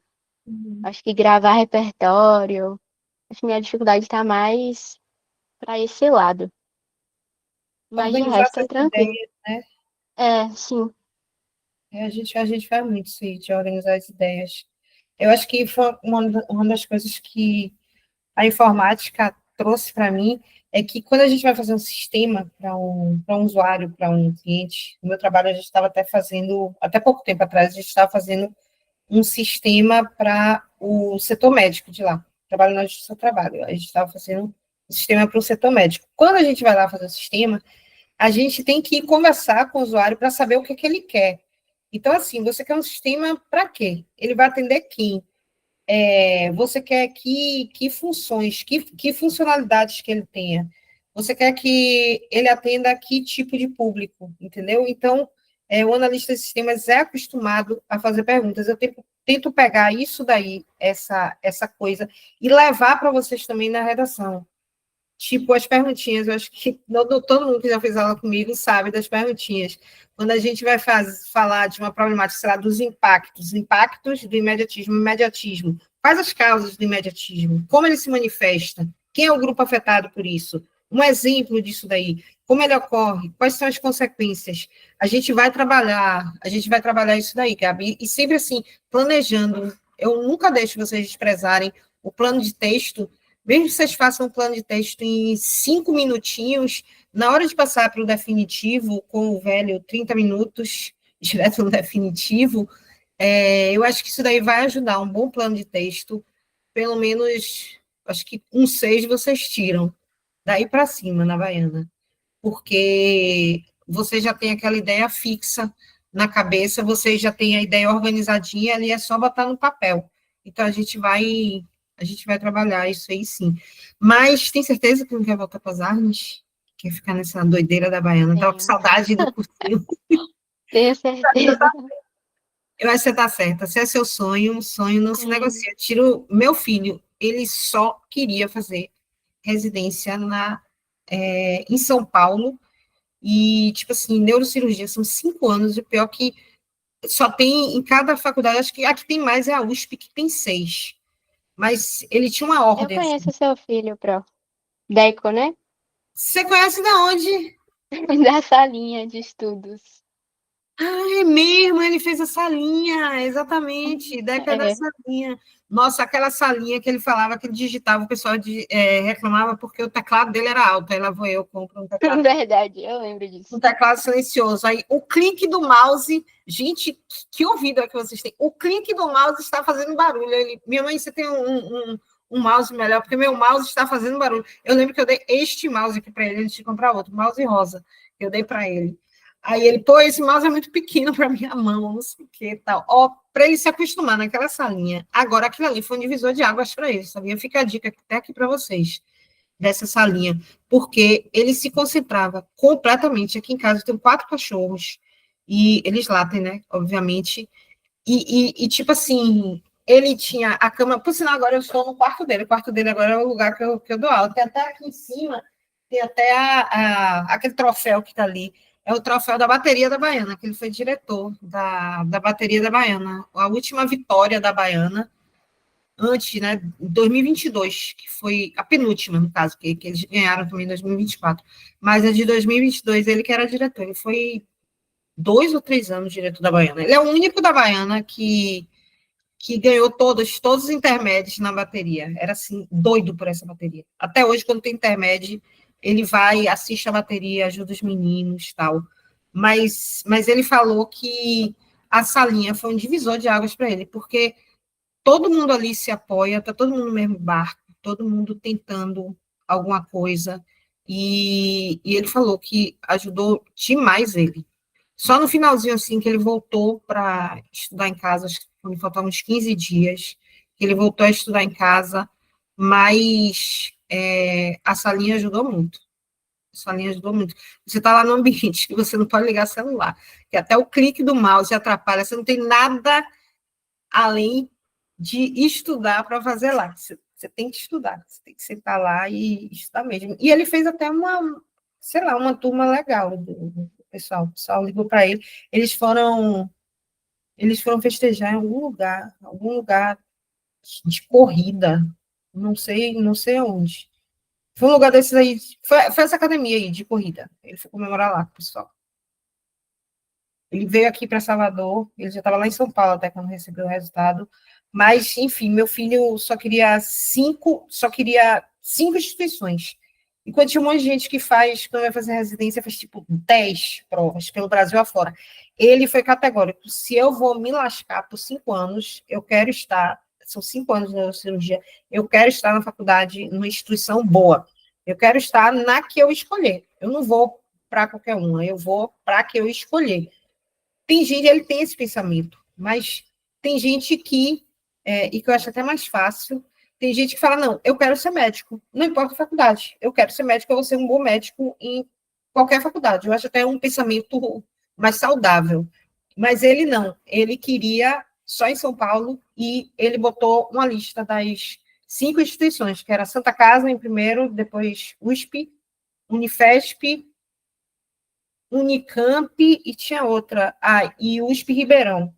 Acho que gravar repertório acho que minha dificuldade está mais para esse lado. Mas de Organizar resto é essas tranquilo. ideias, né? Sim. A gente faz muito isso aí, de organizar as ideias. Eu acho que foi uma das coisas que a informática trouxe para mim é que quando a gente vai fazer um sistema para um usuário, para um cliente, no meu trabalho a gente estava até fazendo, até pouco tempo atrás, a gente estava fazendo um sistema para o setor médico de lá. Trabalho na Justiça do Trabalho. A gente estava fazendo um sistema para o setor médico. Quando a gente vai lá fazer o sistema, a gente tem que conversar com o usuário para saber o que, que ele quer. Então, assim, você quer um sistema para quê? Ele vai atender quem? Você quer que funções, que funcionalidades que ele tenha? Você quer que ele atenda a que tipo de público, entendeu? Então, o analista de sistemas é acostumado a fazer perguntas. Eu tento pegar isso daí, essa coisa, e levar para vocês também na redação. Tipo, as perguntinhas, eu acho que todo mundo que já fez aula comigo sabe das perguntinhas. Quando a gente vai falar de uma problemática, sei lá, dos impactos do imediatismo. Quais as causas do imediatismo? Como ele se manifesta? Quem é o grupo afetado por isso? Um exemplo disso daí. Como ele ocorre? Quais são as consequências? A gente vai trabalhar isso daí, Gabi, e sempre assim, planejando. Eu nunca deixo vocês desprezarem o plano de texto. Mesmo que vocês façam um plano de texto em 5 minutinhos, na hora de passar para o definitivo, com o velho 30 minutos, direto no definitivo, eu acho que isso daí vai ajudar. Um bom plano de texto, pelo menos, acho que um 6 vocês tiram, daí para cima, na Baiana. Porque você já tem aquela ideia fixa na cabeça, você já tem a ideia organizadinha, ali é só botar no papel. Então, a gente vai trabalhar isso aí, sim. Mas tem certeza que não quer voltar para as armas? Quer ficar nessa doideira da Baiana? Estava com Tenho. saudade do cursinho. Tenho certeza. Eu acho que você está certa. Se é seu sonho, um sonho não se negocia. Tiro meu filho, ele só queria fazer residência em São Paulo, e, tipo assim, neurocirurgia são 5 anos, e o pior que só tem em cada faculdade, acho que a que tem mais é a USP, que tem 6. Mas ele tinha uma Eu ordem, assim. conheço seu filho, Pro. Deco, né? Você conhece de onde? Da salinha de estudos. Ah, é mesmo, ele fez a salinha, exatamente, década da É, salinha. Nossa, aquela salinha que ele falava, que ele digitava, o pessoal reclamava porque o teclado dele era alto. Aí lá vou eu, compro verdade, eu lembro um disso. teclado silencioso. Aí o clique do mouse, gente, que ouvido é que vocês têm? O clique do mouse está fazendo barulho. Minha mãe, você tem um mouse melhor, porque meu mouse está fazendo barulho. Eu lembro que eu dei este mouse aqui para ele antes de comprar outro, mouse rosa, que eu dei para ele. Aí ele, pô, esse mouse é muito pequeno para minha mão, não sei o que tal. Ó, para ele se acostumar naquela salinha. Agora, aquilo ali foi um divisor de águas para ele, sabia? Fica a dica até aqui para vocês, dessa salinha, porque ele se concentrava completamente. Aqui em casa eu tenho 4 cachorros, e eles latem, né? Obviamente. E tipo assim, ele tinha a cama. Por sinal, agora eu estou no quarto dele. O quarto dele agora é o lugar que eu dou aula. Tem até aqui em cima, tem até aquele troféu que está ali. É o troféu da bateria da Baiana, que ele foi diretor da bateria da Baiana. A última vitória da Baiana, antes, né, 2022, que foi a penúltima, no caso, que eles ganharam também em 2024. Mas a de 2022, ele que era diretor. Ele foi 2 ou 3 anos diretor da Baiana. Ele é o único da Baiana que ganhou todos os intermédios na bateria. Era assim, doido por essa bateria. Até hoje, quando tem intermédio, ele vai, assiste a bateria, ajuda os meninos, tal. Mas ele falou que a salinha foi um divisor de águas para ele, porque todo mundo ali se apoia, tá todo mundo no mesmo barco, todo mundo tentando alguma coisa, e ele falou que ajudou demais ele. Só no finalzinho, assim, que ele voltou para estudar em casa, acho que quando faltavam uns 15 dias, que ele voltou a estudar em casa, mas a salinha ajudou muito. A salinha ajudou muito. Você está lá no ambiente que você não pode ligar celular, que até o clique do mouse atrapalha, você não tem nada além de estudar para fazer lá. Você tem que estudar, você tem que sentar lá e estudar mesmo. E ele fez até sei lá, uma turma legal do pessoal. O pessoal ligou para ele. Eles foram festejar em algum lugar de corrida. não sei aonde. Foi um lugar desses aí, foi essa academia aí de corrida. Ele foi comemorar lá com o pessoal. Ele veio aqui para Salvador, ele já estava lá em São Paulo até quando recebeu o resultado. Mas, enfim, meu filho só queria cinco instituições. Enquanto tinha um monte de gente que faz, quando vai fazer residência, faz tipo 10 provas pelo Brasil afora. Ele foi categórico. Se eu vou me lascar por 5 anos, eu quero estar, são 5 anos de neurocirurgia, eu quero estar na faculdade, numa instituição boa. Eu quero estar na que eu escolher. Eu não vou para qualquer uma, eu vou para a que eu escolher. Tem gente, ele tem esse pensamento, mas tem gente e que eu acho até mais fácil, tem gente que fala, não, eu quero ser médico, não importa a faculdade, eu quero ser médico, eu vou ser um bom médico em qualquer faculdade. Eu acho até um pensamento mais saudável. Mas ele não, ele queria só em São Paulo e ele botou uma lista das 5 instituições, que era Santa Casa em primeiro, depois USP, Unifesp, Unicamp e tinha outra, e USP Ribeirão.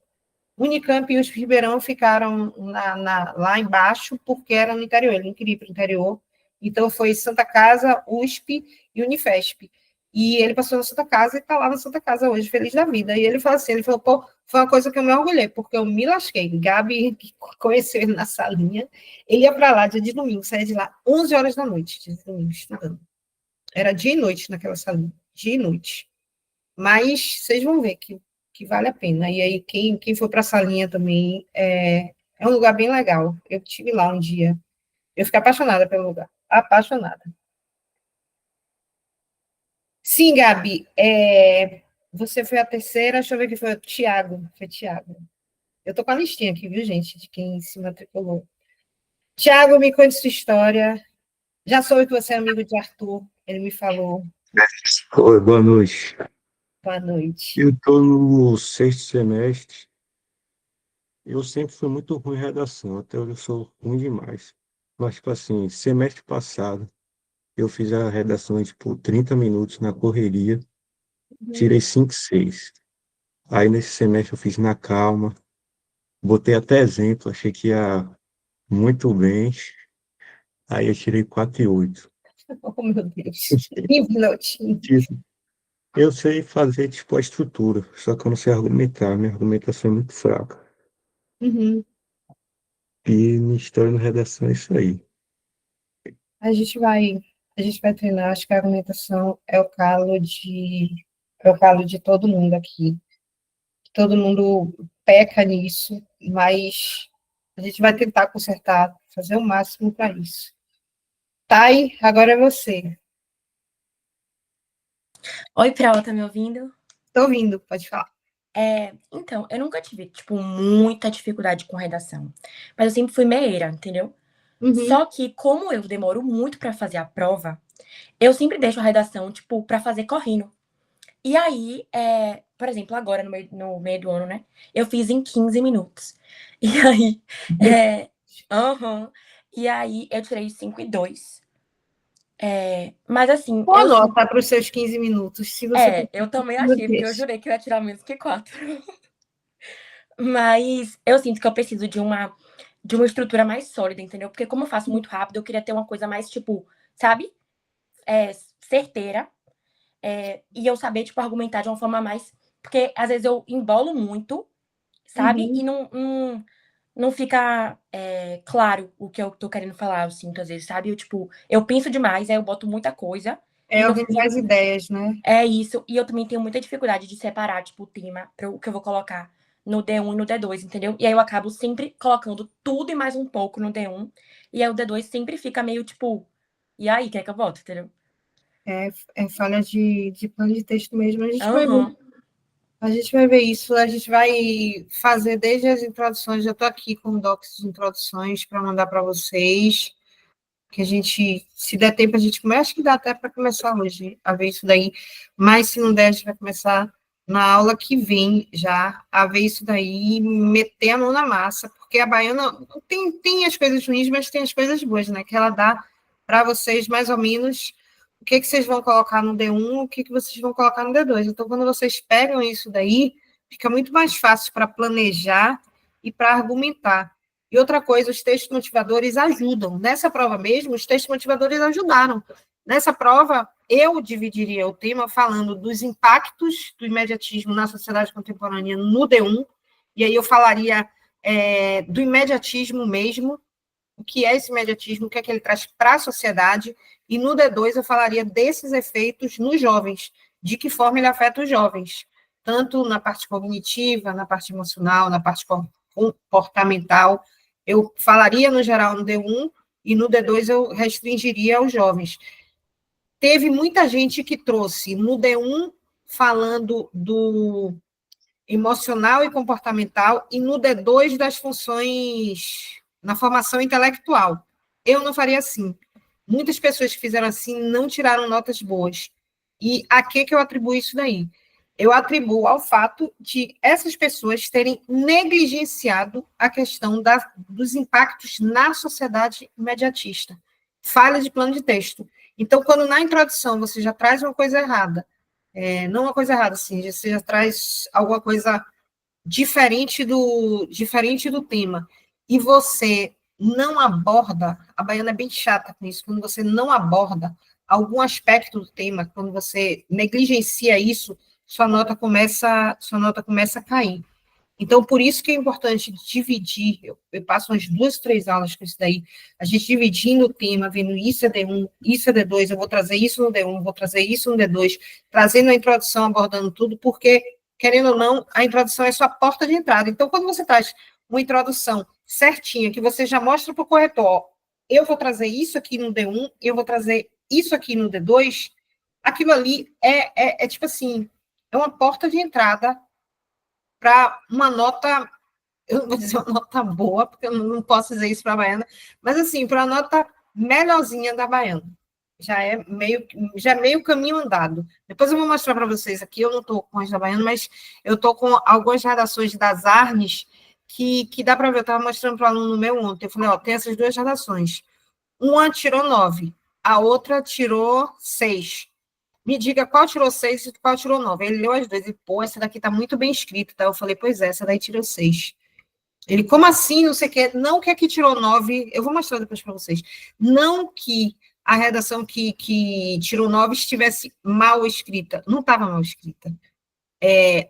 Unicamp e USP Ribeirão ficaram lá embaixo porque era no interior, ele não queria ir para o interior, então foi Santa Casa, USP e Unifesp. E ele passou na Santa Casa e está lá na Santa Casa hoje, feliz da vida. E ele falou assim, pô, foi uma coisa que eu me orgulhei, porque eu me lasquei. Gabi, que conheceu ele na salinha, ele ia para lá dia de domingo, saía de lá 11 horas da noite, dia de domingo, estudando. Era dia e noite naquela salinha, dia e noite. Mas vocês vão ver que vale a pena. E aí, quem for para essa linha também, é um lugar bem legal. Eu estive lá um dia. Eu fiquei apaixonada pelo lugar. Apaixonada. Sim, Gabi. Você foi a terceira. Deixa eu ver quem foi. Tiago. Foi Tiago. Eu estou com a listinha aqui, viu, gente? De quem se matriculou. Tiago, me conte sua história. Já soube que você é amigo de Arthur. Ele me falou. Oi, boa noite. Boa noite. Eu estou no sexto semestre. Eu sempre fui muito ruim em redação, até hoje eu sou ruim demais. Mas, tipo assim, semestre passado, eu fiz a redação em, tipo, 30 minutos na correria, tirei 5, 6. Aí, nesse semestre, eu fiz na calma, botei até exemplo, achei que ia muito bem. Aí, eu tirei 4 e 8. Oh, meu Deus. 15 minutinhos. Eu sei fazer, tipo, a estrutura, só que eu não sei argumentar, minha argumentação é muito fraca. Uhum. E minha história na redação é isso aí. A gente vai, a gente vai treinar, acho que a argumentação é o calo de todo mundo aqui. Todo mundo peca nisso, mas a gente vai tentar consertar, fazer o máximo para isso. Thay, agora é você. Oi, Prau, tá me ouvindo? Estou ouvindo, pode falar. Então, eu nunca tive, tipo, muita dificuldade com redação. Mas eu sempre fui meieira, entendeu? Uhum. Só que, como eu demoro muito pra fazer a prova, eu sempre deixo a redação, tipo, pra fazer correndo. E aí, por exemplo, agora no meio do ano, né? Eu fiz em 15 minutos. E aí, aham. E aí, eu tirei 5 e 2. Mas assim, Boa eu nota para os seus 15 minutos. Se você eu também Meu achei, porque eu Deus. jurei que eu ia tirar menos que 4. Mas eu sinto que eu preciso de uma estrutura mais sólida, entendeu? Porque como eu faço muito rápido, eu queria ter uma coisa mais, tipo, sabe? Certeira. E eu saber, tipo, argumentar de uma forma mais... Porque às vezes eu embolo muito, sabe? Uhum. E não fica claro o que eu tô querendo falar, eu sinto às vezes, sabe? Eu penso demais, aí eu boto muita coisa. E Organizar as ideias, né? É isso. E eu também tenho muita dificuldade de separar, tipo, o tema para o que eu vou colocar no D1 e no D2, entendeu? E aí eu acabo sempre colocando tudo e mais um pouco no D1. E aí o D2 sempre fica meio, tipo, e aí, quer que eu boto, entendeu? É falha de plano de texto mesmo. Aham. A gente vai ver isso, a gente vai fazer desde as introduções. Já estou aqui com docs de introduções para mandar para vocês. Que a gente, se der tempo, a gente começa. Acho que dá até para começar hoje a ver isso daí. Mas se não der, a gente vai começar na aula que vem já a ver isso daí e meter a mão na massa, porque a baiana tem as coisas ruins, mas tem as coisas boas, né? Que ela dá para vocês mais ou menos o que vocês vão colocar no D1, o que vocês vão colocar no D2. Então, quando vocês pegam isso daí, fica muito mais fácil para planejar e para argumentar. E outra coisa, os textos motivadores ajudam. Nessa prova mesmo, os textos motivadores ajudaram. Nessa prova, eu dividiria o tema falando dos impactos do imediatismo na sociedade contemporânea no D1, e aí eu falaria do imediatismo mesmo, o que é esse imediatismo, o que é que ele traz para a sociedade, e no D2 eu falaria desses efeitos nos jovens, de que forma ele afeta os jovens, tanto na parte cognitiva, na parte emocional, na parte comportamental. Eu falaria no geral no D1, e no D2 eu restringiria aos jovens. Teve muita gente que trouxe no D1 falando do emocional e comportamental, e no D2 das funções na formação intelectual. Eu não faria assim. Muitas pessoas que fizeram assim não tiraram notas boas. E a que eu atribuo isso daí? Eu atribuo ao fato de essas pessoas terem negligenciado a questão dos impactos na sociedade imediatista. Falha de plano de texto. Então, quando na introdução você já traz uma coisa errada, não uma coisa errada, assim, você já traz alguma coisa diferente do tema, e você não aborda, a baiana é bem chata com isso, quando você não aborda algum aspecto do tema, quando você negligencia isso, sua nota começa a cair. Então, por isso que é importante dividir, eu passo umas 2, 3 aulas com isso daí, a gente dividindo o tema, vendo isso é D1, isso é D2, eu vou trazer isso no D1, vou trazer isso no D2, trazendo a introdução, abordando tudo, porque, querendo ou não, a introdução é sua porta de entrada. Então, quando você traz uma introdução certinha, que você já mostra para o corretor, ó, eu vou trazer isso aqui no D1, eu vou trazer isso aqui no D2, aquilo ali é tipo assim, é uma porta de entrada para uma nota, eu não vou dizer uma nota boa, porque eu não posso dizer isso para a baiana, mas assim, para a nota melhorzinha da baiana. Já é meio caminho andado. Depois eu vou mostrar para vocês aqui, eu não estou com as da baiana, mas eu estou com algumas redações das Arnes que dá para ver, eu estava mostrando para o aluno meu ontem, eu falei, ó, tem essas 2 redações. Uma tirou 9, a outra tirou 6. Me diga qual tirou 6 e qual tirou 9. Ele leu as 2 e, pô, essa daqui tá muito bem escrita, tá? Eu falei, pois é, essa daí tirou 6. Ele, como assim? Não sei o que. Não que aqui tirou 9, eu vou mostrar depois para vocês. Não que a redação que tirou 9 estivesse mal escrita. Não estava mal escrita.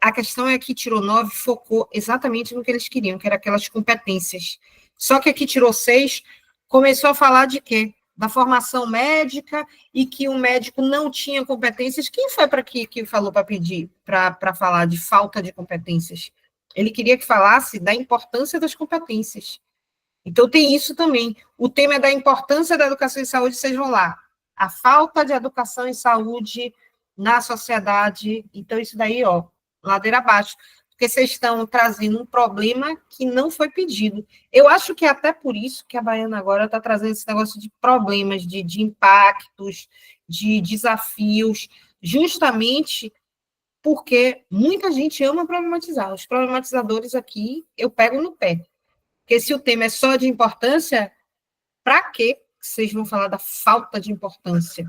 A questão é que tirou 9 focou exatamente no que eles queriam, que era aquelas competências. Só que aqui tirou 6, começou a falar de quê? Da formação médica, e que o médico não tinha competências. Quem foi para que falou para pedir, para falar de falta de competências? Ele queria que falasse da importância das competências. Então, tem isso também. O tema é da importância da educação e saúde, vocês vão lá. A falta de educação e saúde na sociedade. Então, isso daí, ó, ladeira abaixo. Porque vocês estão trazendo um problema que não foi pedido. Eu acho que é até por isso que a baiana agora está trazendo esse negócio de problemas, de impactos, de desafios, justamente porque muita gente ama problematizar. Os problematizadores aqui, eu pego no pé. Porque se o tema é só de importância, para que vocês vão falar da falta de importância?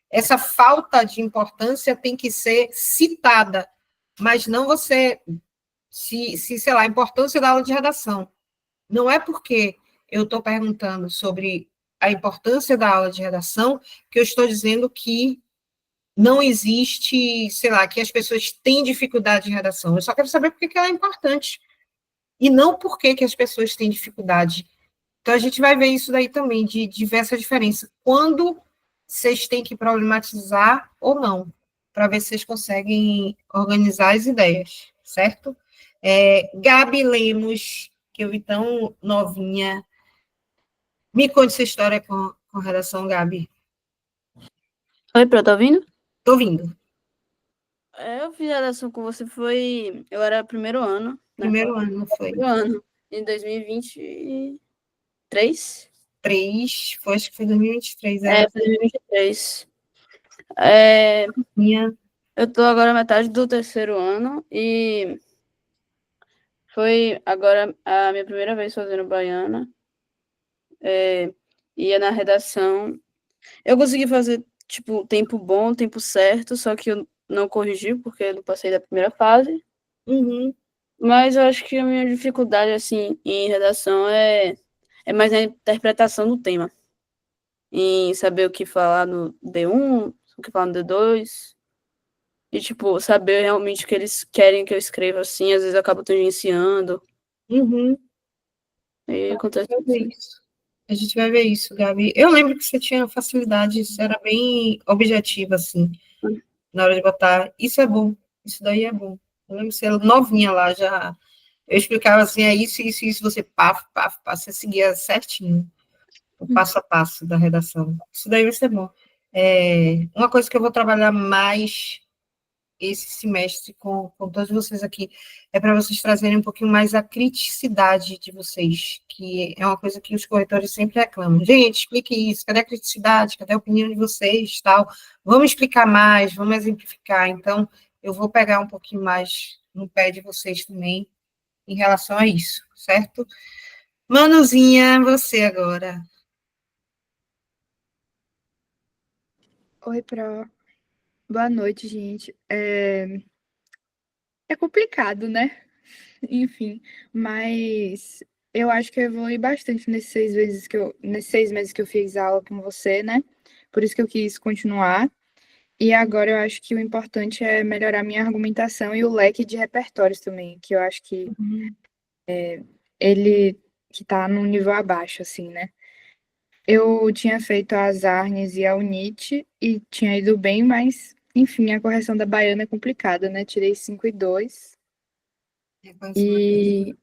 Essa falta de importância tem que ser citada, mas não você... sei lá, a importância da aula de redação. Não é porque eu estou perguntando sobre a importância da aula de redação que eu estou dizendo que não existe, sei lá, que as pessoas têm dificuldade de redação. Eu só quero saber por que ela é importante. E não por que as pessoas têm dificuldade. Então, a gente vai ver isso daí também, de diversa diferença. Quando vocês têm que problematizar ou não, para ver se vocês conseguem organizar as ideias, certo? Gabi Lemos, que eu vi tão novinha. Me conte essa história com redação, Gabi. Oi, Pro, tá ouvindo? Tô ouvindo. Eu fiz redação com você, eu era primeiro ano. Primeiro ano, não foi? Primeiro ano, em 2023. Acho que foi 2023. Foi 2023. Minha... Eu tô agora na metade do terceiro ano e foi agora a minha primeira vez fazendo baiana. Ia na redação. Eu consegui fazer, tipo, tempo bom, tempo certo, só que eu não corrigi, porque eu não passei da primeira fase. Uhum. Mas eu acho que a minha dificuldade, assim, em redação é mais na interpretação do tema. Em saber o que falar no D1, o que falar no D2. E, tipo, saber realmente o que eles querem que eu escreva, assim. Às vezes eu acabo tangenciando. Uhum. E acontece Vai ver isso. isso. A gente vai ver isso, Gabi. Eu lembro que você tinha facilidade, você era bem objetiva, assim, na hora de botar. Isso é bom, isso daí é bom. Eu lembro que você era novinha lá, já. Eu explicava assim, é isso, você paf, você seguia certinho o passo a passo da redação. Isso daí vai ser bom. Uma coisa que eu vou trabalhar mais esse semestre com todos vocês aqui é para vocês trazerem um pouquinho mais a criticidade de vocês, que é uma coisa que os corretores sempre reclamam. Gente, explique isso, cadê a criticidade, cadê a opinião de vocês, tal. Vamos explicar mais, vamos exemplificar. Então, eu vou pegar um pouquinho mais no pé de vocês também em relação a isso, certo? Manuzinha, você agora. Oi, Pro. Boa noite, gente. É complicado, né? Enfim, mas eu acho que eu evolui bastante nesses 6 meses que eu fiz aula com você, né? Por isso que eu quis continuar. E agora eu acho que o importante é melhorar minha argumentação e o leque de repertórios também, que eu acho que ele que tá num nível abaixo, assim, né? Eu tinha feito as Arnes e a UNIT e tinha ido bem, mas, enfim, a correção da baiana é complicada, né? Tirei 5 e 2. E.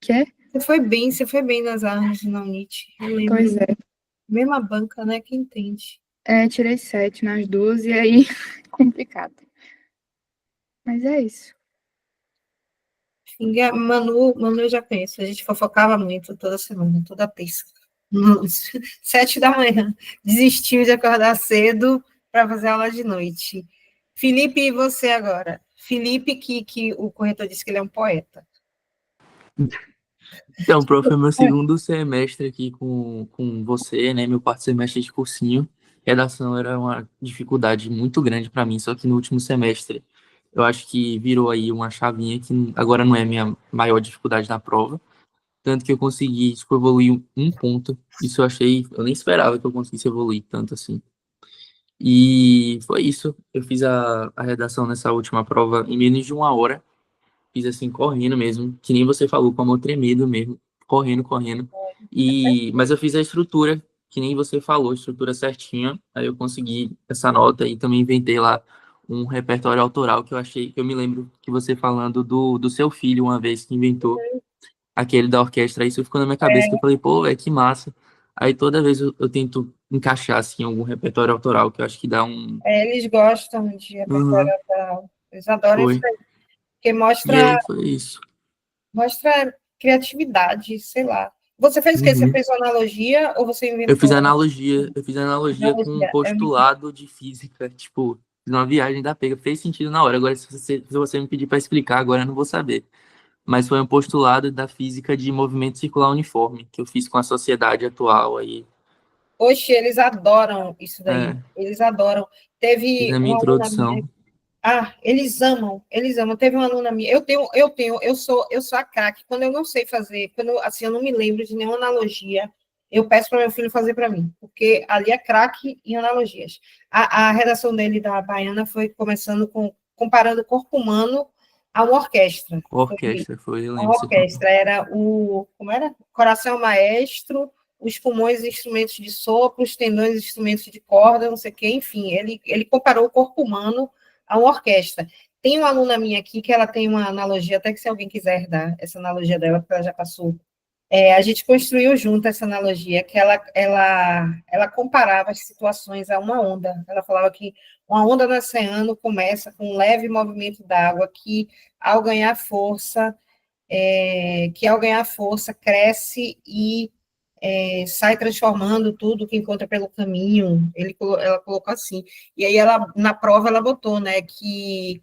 Quê? Você foi bem nas artes na Unite, eu lembro. Pois é. Mesma banca, né? Quem entende? Tirei 7 nas duas e aí, complicado. Mas é isso. Manu eu já conheço, a gente fofocava muito toda semana, toda terça. 7 da manhã. Desistiu de acordar cedo para fazer aula de noite. Felipe, e você agora? Felipe, que o corretor disse que ele é um poeta. Então, prof, é meu segundo semestre aqui com você, né? Meu quarto semestre de cursinho. Redação era uma dificuldade muito grande para mim, só que no último semestre eu acho que virou aí uma chavinha que agora não é a minha maior dificuldade na prova. Tanto que eu consegui, tipo, evoluir um ponto. Isso eu nem esperava que eu conseguisse evoluir tanto assim. E foi isso. Eu fiz a redação nessa última prova em menos de uma hora. Fiz assim, correndo mesmo, que nem você falou, com a mão tremendo mesmo, correndo. Mas eu fiz a estrutura, que nem você falou, estrutura certinha. Aí eu consegui essa nota e também inventei lá um repertório autoral que eu me lembro que você falando do seu filho uma vez que inventou aquele da orquestra. Isso ficou na minha cabeça que eu falei, pô, que massa. Aí toda vez eu tento encaixar assim algum repertório autoral que eu acho que dá um. Eles gostam de repertório Uhum, autoral. Eles adoram isso foi. aí, porque E aí foi isso. mostra criatividade, sei lá. Você fez o quê? Você Uhum. fez uma analogia ou você inventou Eu fiz analogia com um analogia? postulado de física, tipo, numa viagem da pega. Fez sentido na hora. Agora, se você me pedir para explicar, agora eu não vou saber. Mas foi um postulado da física de movimento circular uniforme, que eu fiz com a sociedade atual aí. Oxe, eles adoram isso daí. É, Eles adoram. fiz Teve a minha uma aluna minha. introdução. Eles amam, eles amam. Teve uma aluna minha. Eu sou a craque. Quando eu não sei fazer, quando assim eu não me lembro de nenhuma analogia, eu peço para meu filho fazer para mim, porque ali é craque em analogias. A redação dele da Baiana foi começando comparando o corpo humano a uma orquestra. Orquestra, foi, eu A lembro que você falou. orquestra era como era? Coração maestro, os pulmões instrumentos de sopro, os tendões instrumentos de corda, não sei o quê, enfim, ele comparou o corpo humano a uma orquestra. Tem uma aluna minha aqui que ela tem uma analogia, até que se alguém quiser dar essa analogia dela, porque ela já passou. A gente construiu junto essa analogia, que ela comparava as situações a uma onda. Ela falava que uma onda no oceano começa com um leve movimento d'água que, ao ganhar força, cresce e sai transformando tudo que encontra pelo caminho. Ela colocou assim. E aí, na prova, ela botou, né, que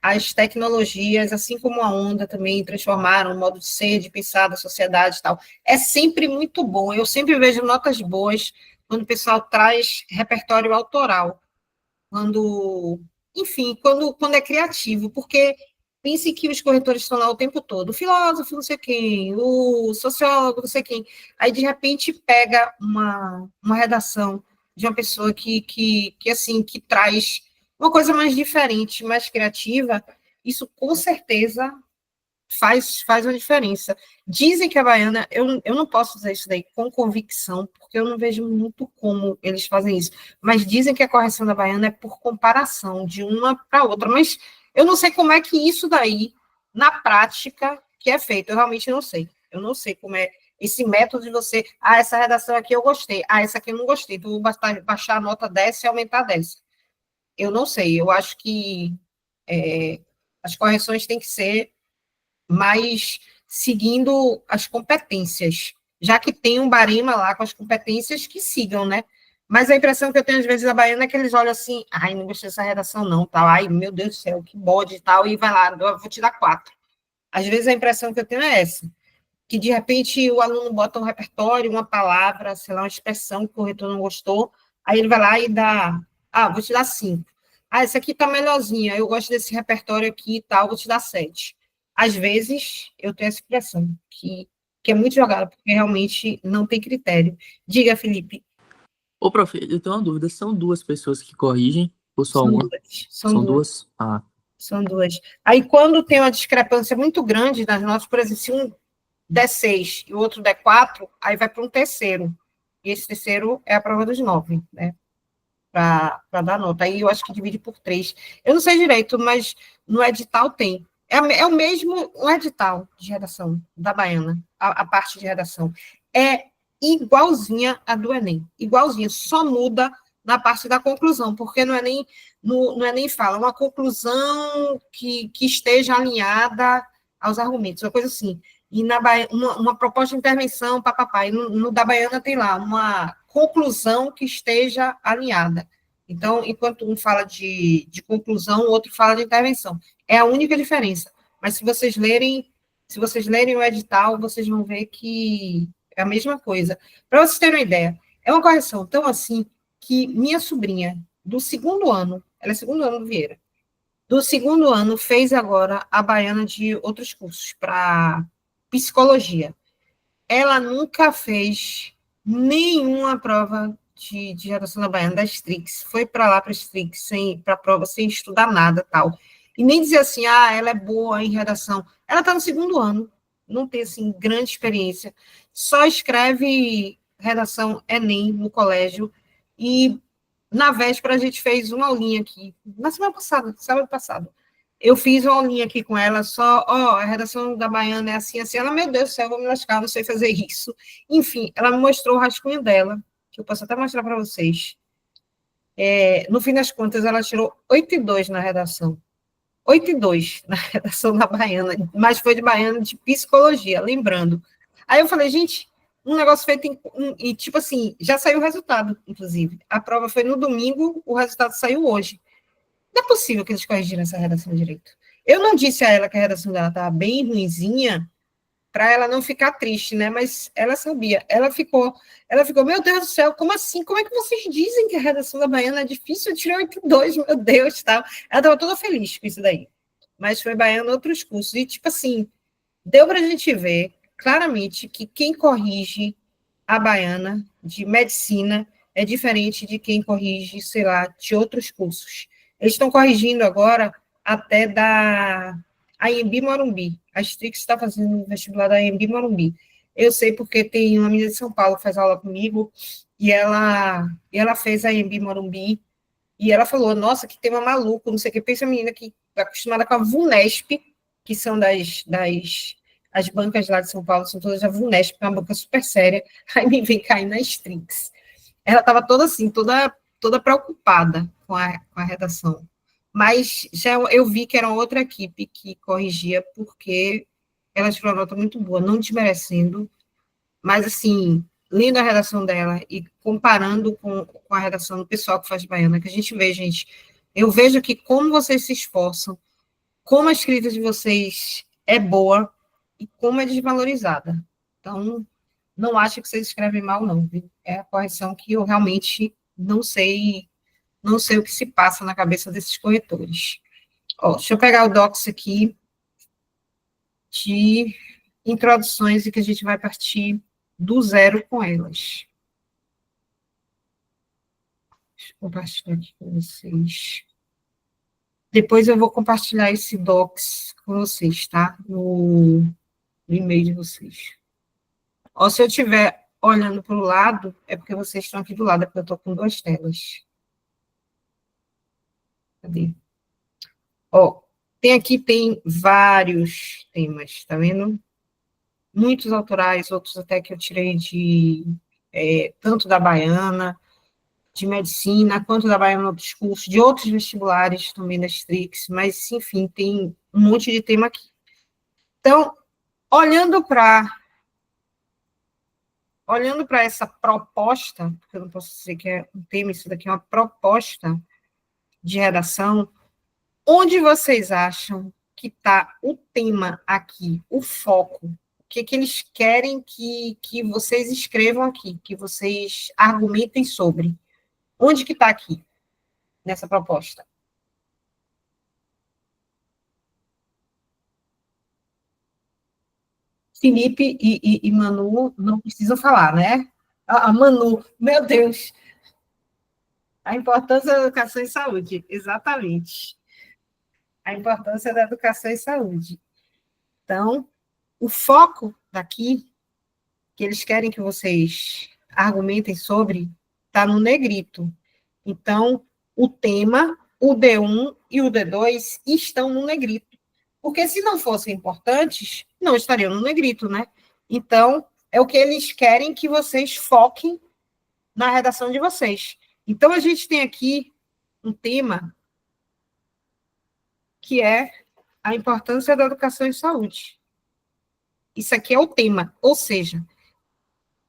as tecnologias, assim como a onda, também transformaram o modo de ser, de pensar da sociedade e tal. É sempre muito bom. Eu sempre vejo notas boas quando o pessoal traz repertório autoral. Quando enfim, quando é criativo, porque pense que os corretores estão lá o tempo todo, o filósofo não sei quem, o sociólogo não sei quem, aí de repente pega uma redação de uma pessoa assim, que traz uma coisa mais diferente, mais criativa, isso com certeza faz uma diferença. Dizem que a baiana, eu não posso dizer isso daí com convicção, porque eu não vejo muito como eles fazem isso, mas dizem que a correção da baiana é por comparação de uma para outra, mas eu não sei como é que isso daí, na prática, que é feito, eu realmente não sei. Eu não sei como é esse método de você, essa redação aqui eu gostei, essa aqui eu não gostei, então vou baixar a nota dessa e aumentar dessa. Eu não sei, eu acho que as correções têm que ser mais seguindo as competências, já que tem um barema lá com as competências que sigam, né? Mas a impressão que eu tenho, às vezes, da baiana é que eles olham assim, ai, não gostei dessa redação, não, tal, ai, meu Deus do céu, que bode e tal, e vai lá, eu vou te dar 4. Às vezes a impressão que eu tenho é essa, que de repente o aluno bota um repertório, uma palavra, sei lá, uma expressão que o corretor não gostou, aí ele vai lá e dá, vou te dar 5. Essa aqui tá melhorzinha, eu gosto desse repertório aqui e tal, vou te dar 7. Às vezes, eu tenho essa impressão, que é muito jogada, porque realmente não tem critério. Diga, Felipe. Ô, prof, eu tenho uma dúvida. São 2 pessoas que corrigem ou só São uma? duas. São 2? Ah, São duas. Aí, quando tem uma discrepância muito grande nas notas, por exemplo, se um der 6 e o outro der 4, aí vai para um terceiro. E esse terceiro é a prova dos 9, né? Para dar nota. Aí eu acho que divide por 3. Eu não sei direito, mas no edital tem. É o mesmo o edital de redação da Baiana, a parte de redação. É igualzinha a do Enem. Igualzinha, só muda na parte da conclusão, porque no Enem fala uma conclusão que esteja alinhada aos argumentos, uma coisa assim. E na uma proposta de intervenção, papapá. E no da Baiana tem lá uma conclusão que esteja alinhada. Então, enquanto um fala de conclusão, o outro fala de intervenção. É a única diferença. Mas se vocês lerem o edital, vocês vão ver que é a mesma coisa. Para vocês terem uma ideia, é uma correção tão assim que minha sobrinha, do segundo ano, ela é segundo ano do Vieira, do segundo ano, fez agora a baiana de outros cursos, para psicologia. Ela nunca fez nenhuma prova de redação da baiana, da Strix. Foi para lá, para a Strix, para a prova, sem estudar nada, tal. E nem dizer assim, ela é boa em redação. Ela está no segundo ano, não tem, assim, grande experiência. Só escreve redação Enem no colégio. E, na véspera, a gente fez uma aulinha aqui, na semana passada, sábado passado. Eu fiz uma aulinha aqui com ela, só, a redação da Baiana é assim, assim. Ela, meu Deus do céu, eu vou me lascar, não sei fazer isso. Enfim, ela me mostrou o rascunho dela, que eu posso até mostrar para vocês. No fim das contas, ela tirou 8,2 na redação. 8,2 na redação da Baiana, mas foi de Baiana de psicologia, lembrando. Aí eu falei, gente, um negócio feito e tipo assim, já saiu o resultado, inclusive. A prova foi no domingo, o resultado saiu hoje. Não é possível que eles corrigiram essa redação direito. Eu não disse a ela que a redação dela estava bem ruinzinha, para ela não ficar triste, né? Mas ela sabia. Ela ficou, meu Deus do céu, como assim? Como é que vocês dizem que a redação da Baiana é difícil? Eu tirei 8,2, meu Deus, tal. Ela estava toda feliz com isso daí. Mas foi Baiana outros cursos. E, tipo assim, deu para a gente ver claramente que quem corrige a Baiana de medicina é diferente de quem corrige, sei lá, de outros cursos. Eles estão corrigindo agora até da AMB Morumbi. A Strix está fazendo o vestibular da AMB Morumbi. Eu sei porque tem uma menina de São Paulo que faz aula comigo, e ela fez a AMB Morumbi, e ela falou, nossa, que tema maluco, não sei o que. Pensa a menina que está acostumada com a VUNESP, que são as bancas lá de São Paulo, são todas da VUNESP, que é uma banca super séria, aí me vem cair na Strix. Ela estava toda assim, toda preocupada com a redação. Mas já eu vi que era outra equipe que corrigia, porque ela tirou uma nota muito boa, não desmerecendo, mas, assim, lendo a redação dela e comparando com a redação do pessoal que faz Baiana, que a gente vê, gente, eu vejo que como vocês se esforçam, como a escrita de vocês é boa e como é desvalorizada. Então, não acho que vocês escrevem mal, não. Viu? É a correção que eu realmente não sei não sei o que se passa na cabeça desses corretores. Ó, deixa eu pegar o docs aqui de introduções e que a gente vai partir do zero com elas. Deixa eu compartilhar aqui com vocês. Depois eu vou compartilhar esse docs com vocês, tá? No e-mail de vocês. Ó, se eu estiver olhando para o lado, é porque vocês estão aqui do lado, é porque eu estou com 2 telas. Cadê? Ó, tem vários temas, tá vendo? Muitos autorais, outros até que eu tirei tanto da Baiana, de medicina, quanto da Baiana no discurso, de outros vestibulares também da Strix, mas, enfim, tem um monte de tema aqui. Então, olhando para essa proposta, porque eu não posso dizer que é um tema, isso daqui é uma proposta de redação, onde vocês acham que está o tema aqui, o foco? O que eles querem que vocês escrevam aqui, que vocês argumentem sobre? Onde que está aqui, nessa proposta? Felipe e Manu não precisam falar, né? A Manu, meu Deus! A importância da educação e saúde, exatamente. A importância da educação e saúde. Então, o foco daqui, que eles querem que vocês argumentem sobre, está no negrito. Então, o tema, o D1 e o D2 estão no negrito. Porque se não fossem importantes, não estariam no negrito, né? Então, é o que eles querem que vocês foquem na redação de vocês. Então, a gente tem aqui um tema que é a importância da educação e saúde. Isso aqui é o tema, ou seja,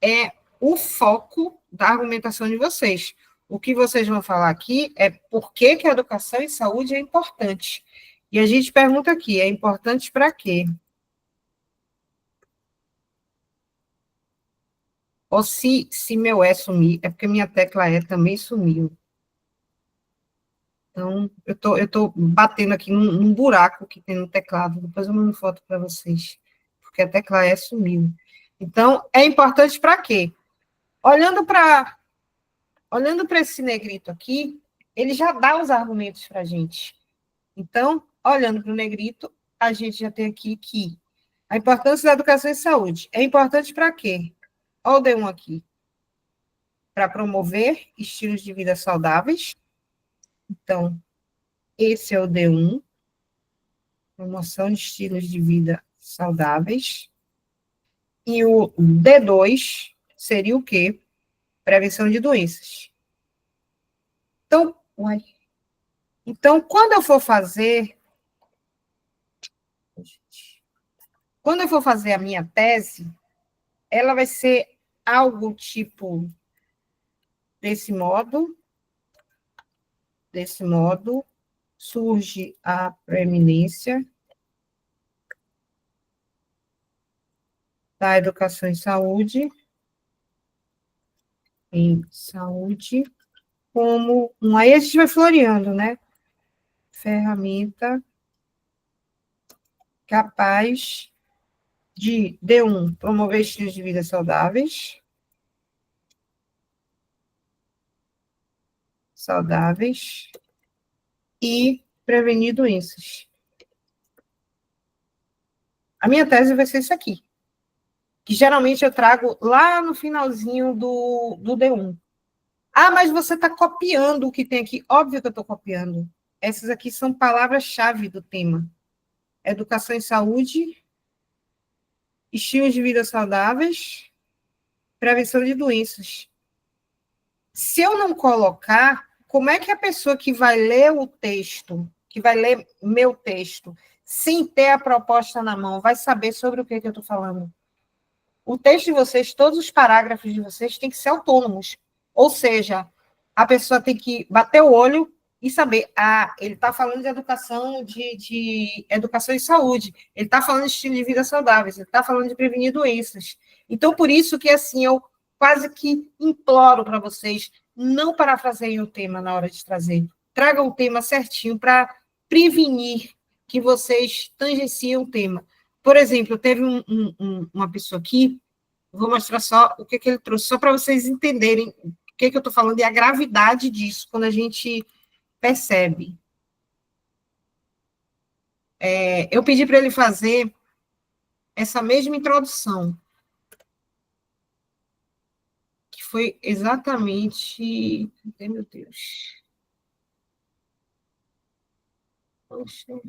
é o foco da argumentação de vocês. O que vocês vão falar aqui é por que a educação e saúde é importante. E a gente pergunta aqui, é importante para quê? Ou se meu E sumir, é porque minha tecla E também sumiu. Então, eu tô batendo aqui num buraco que tem no teclado, depois eu mando foto para vocês, porque a tecla E sumiu. Então, é importante para quê? Olhando para esse negrito aqui, ele já dá os argumentos para a gente. Então, olhando para o negrito, a gente já tem aqui que a importância da educação e saúde. É importante para quê? Olha o D1 aqui. Para promover estilos de vida saudáveis. Então, esse é o D1. Promoção de estilos de vida saudáveis. E o D2 seria o quê? Prevenção de doenças. Então, quando eu for fazer a minha tese, ela vai ser algo tipo desse modo, surge a preeminência da educação em saúde, como aí a gente vai floreando, né? Ferramenta capaz de, D1, promover estilos de vida saudáveis, e prevenir doenças. A minha tese vai ser isso aqui, que geralmente eu trago lá no finalzinho do D1. Ah, mas você está copiando o que tem aqui. Óbvio que eu estou copiando. Essas aqui são palavras-chave do tema. Educação e saúde, estilos de vida saudáveis, prevenção de doenças. Se eu não colocar, como é que a pessoa que vai ler o texto, que vai ler meu texto, sem ter a proposta na mão, vai saber sobre o que eu estou falando? O texto de vocês, todos os parágrafos de vocês têm que ser autônomos. Ou seja, a pessoa tem que bater o olho e saber, ele está falando de educação, de educação e saúde, ele está falando de estilo de vida saudáveis, ele está falando de prevenir doenças. Então, por isso que, assim, eu quase que imploro para vocês, não parafraseiem o tema na hora de trazer. Tragam o tema certinho para prevenir que vocês tangenciem o tema. Por exemplo, teve uma pessoa aqui, vou mostrar só o que ele trouxe, só para vocês entenderem o que eu estou falando e a gravidade disso, quando a gente percebe. Eu pedi para ele fazer essa mesma introdução, que foi exatamente... Meu Deus. Poxa.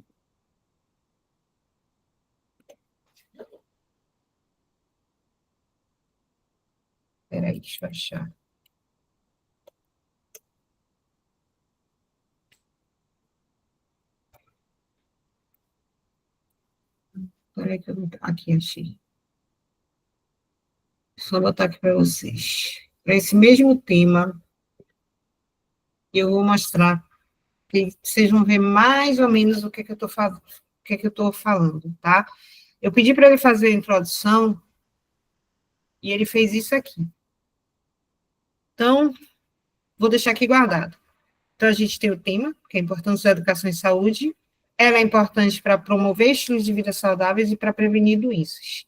Espera aí, deixa eu achar. Espera aí que eu não... Aqui, achei. Só botar aqui para vocês. Para esse mesmo tema, eu vou mostrar, que vocês vão ver mais ou menos o que eu estou falando, tá? Eu pedi para ele fazer a introdução, e ele fez isso aqui. Então, vou deixar aqui guardado. Então, a gente tem o tema, que é a importância da educação em saúde. Ela é importante para promover estilos de vida saudáveis e para prevenir doenças.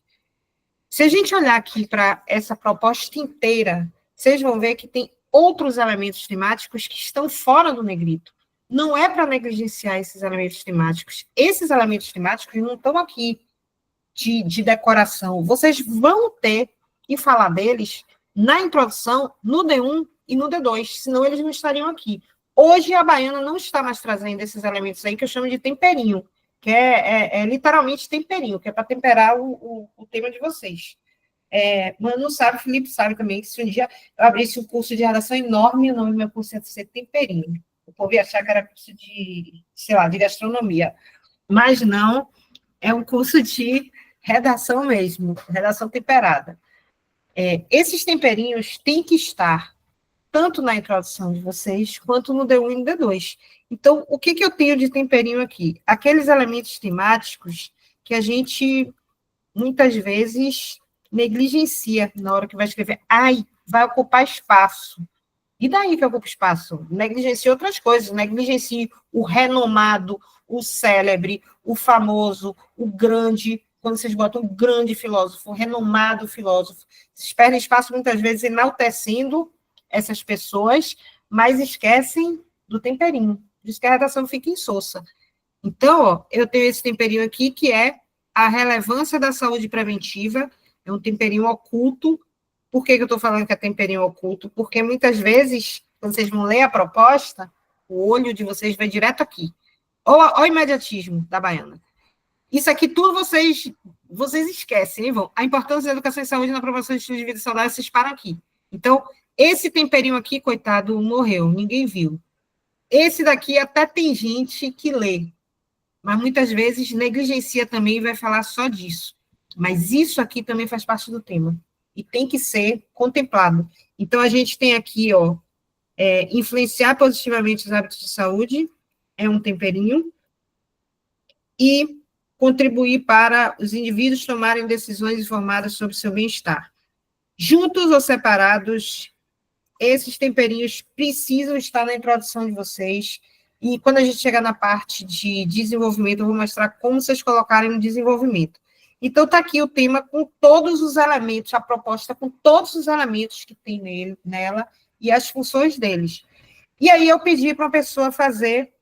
Se a gente olhar aqui para essa proposta inteira, vocês vão ver que tem outros elementos temáticos que estão fora do negrito. Não é para negligenciar esses elementos temáticos. Esses elementos temáticos não estão aqui de decoração. Vocês vão ter que falar deles na introdução, no D1 e no D2, senão eles não estariam aqui. Hoje, a Baiana não está mais trazendo esses elementos aí que eu chamo de temperinho, que é literalmente temperinho, que é para temperar o tema de vocês. Mano sabe, Felipe sabe também, que se um dia eu abrisse um curso de redação enorme, o nome do meu curso ia ser temperinho. O povo ia achar que era curso de, sei lá, de gastronomia. Mas não, é um curso de redação mesmo, redação temperada. Esses temperinhos têm que estar tanto na introdução de vocês, quanto no D1 e no D2. Então, o que eu tenho de temperinho aqui? Aqueles elementos temáticos que a gente, muitas vezes, negligencia na hora que vai escrever. Vai ocupar espaço. E daí que ocupa espaço? Negligencia outras coisas, negligencia o renomado, o célebre, o famoso, o grande, quando vocês botam um grande filósofo, um renomado filósofo. Vocês perdem espaço, muitas vezes, enaltecendo essas pessoas, mas esquecem do temperinho. Por isso que a redação fica insossa. Então, eu tenho esse temperinho aqui, que é a relevância da saúde preventiva, é um temperinho oculto. Por que eu estou falando que é temperinho oculto? Porque muitas vezes, quando vocês vão ler a proposta, o olho de vocês vai direto aqui. Olha o imediatismo da Baiana. Isso aqui tudo vocês esquecem, hein, Vão? A importância da educação e saúde na promoção de estilo de vida saudável, vocês param aqui. Então, esse temperinho aqui, coitado, morreu, ninguém viu. Esse daqui até tem gente que lê, mas muitas vezes negligencia também e vai falar só disso. Mas isso aqui também faz parte do tema, e tem que ser contemplado. Então, a gente tem aqui, influenciar positivamente os hábitos de saúde, é um temperinho, e contribuir para os indivíduos tomarem decisões informadas sobre o seu bem-estar. Juntos ou separados, esses temperinhos precisam estar na introdução de vocês, e quando a gente chegar na parte de desenvolvimento, eu vou mostrar como vocês colocarem no desenvolvimento. Então, está aqui o tema com todos os elementos, a proposta com todos os elementos que tem nela, e as funções deles. E aí, eu pedi para uma pessoa fazer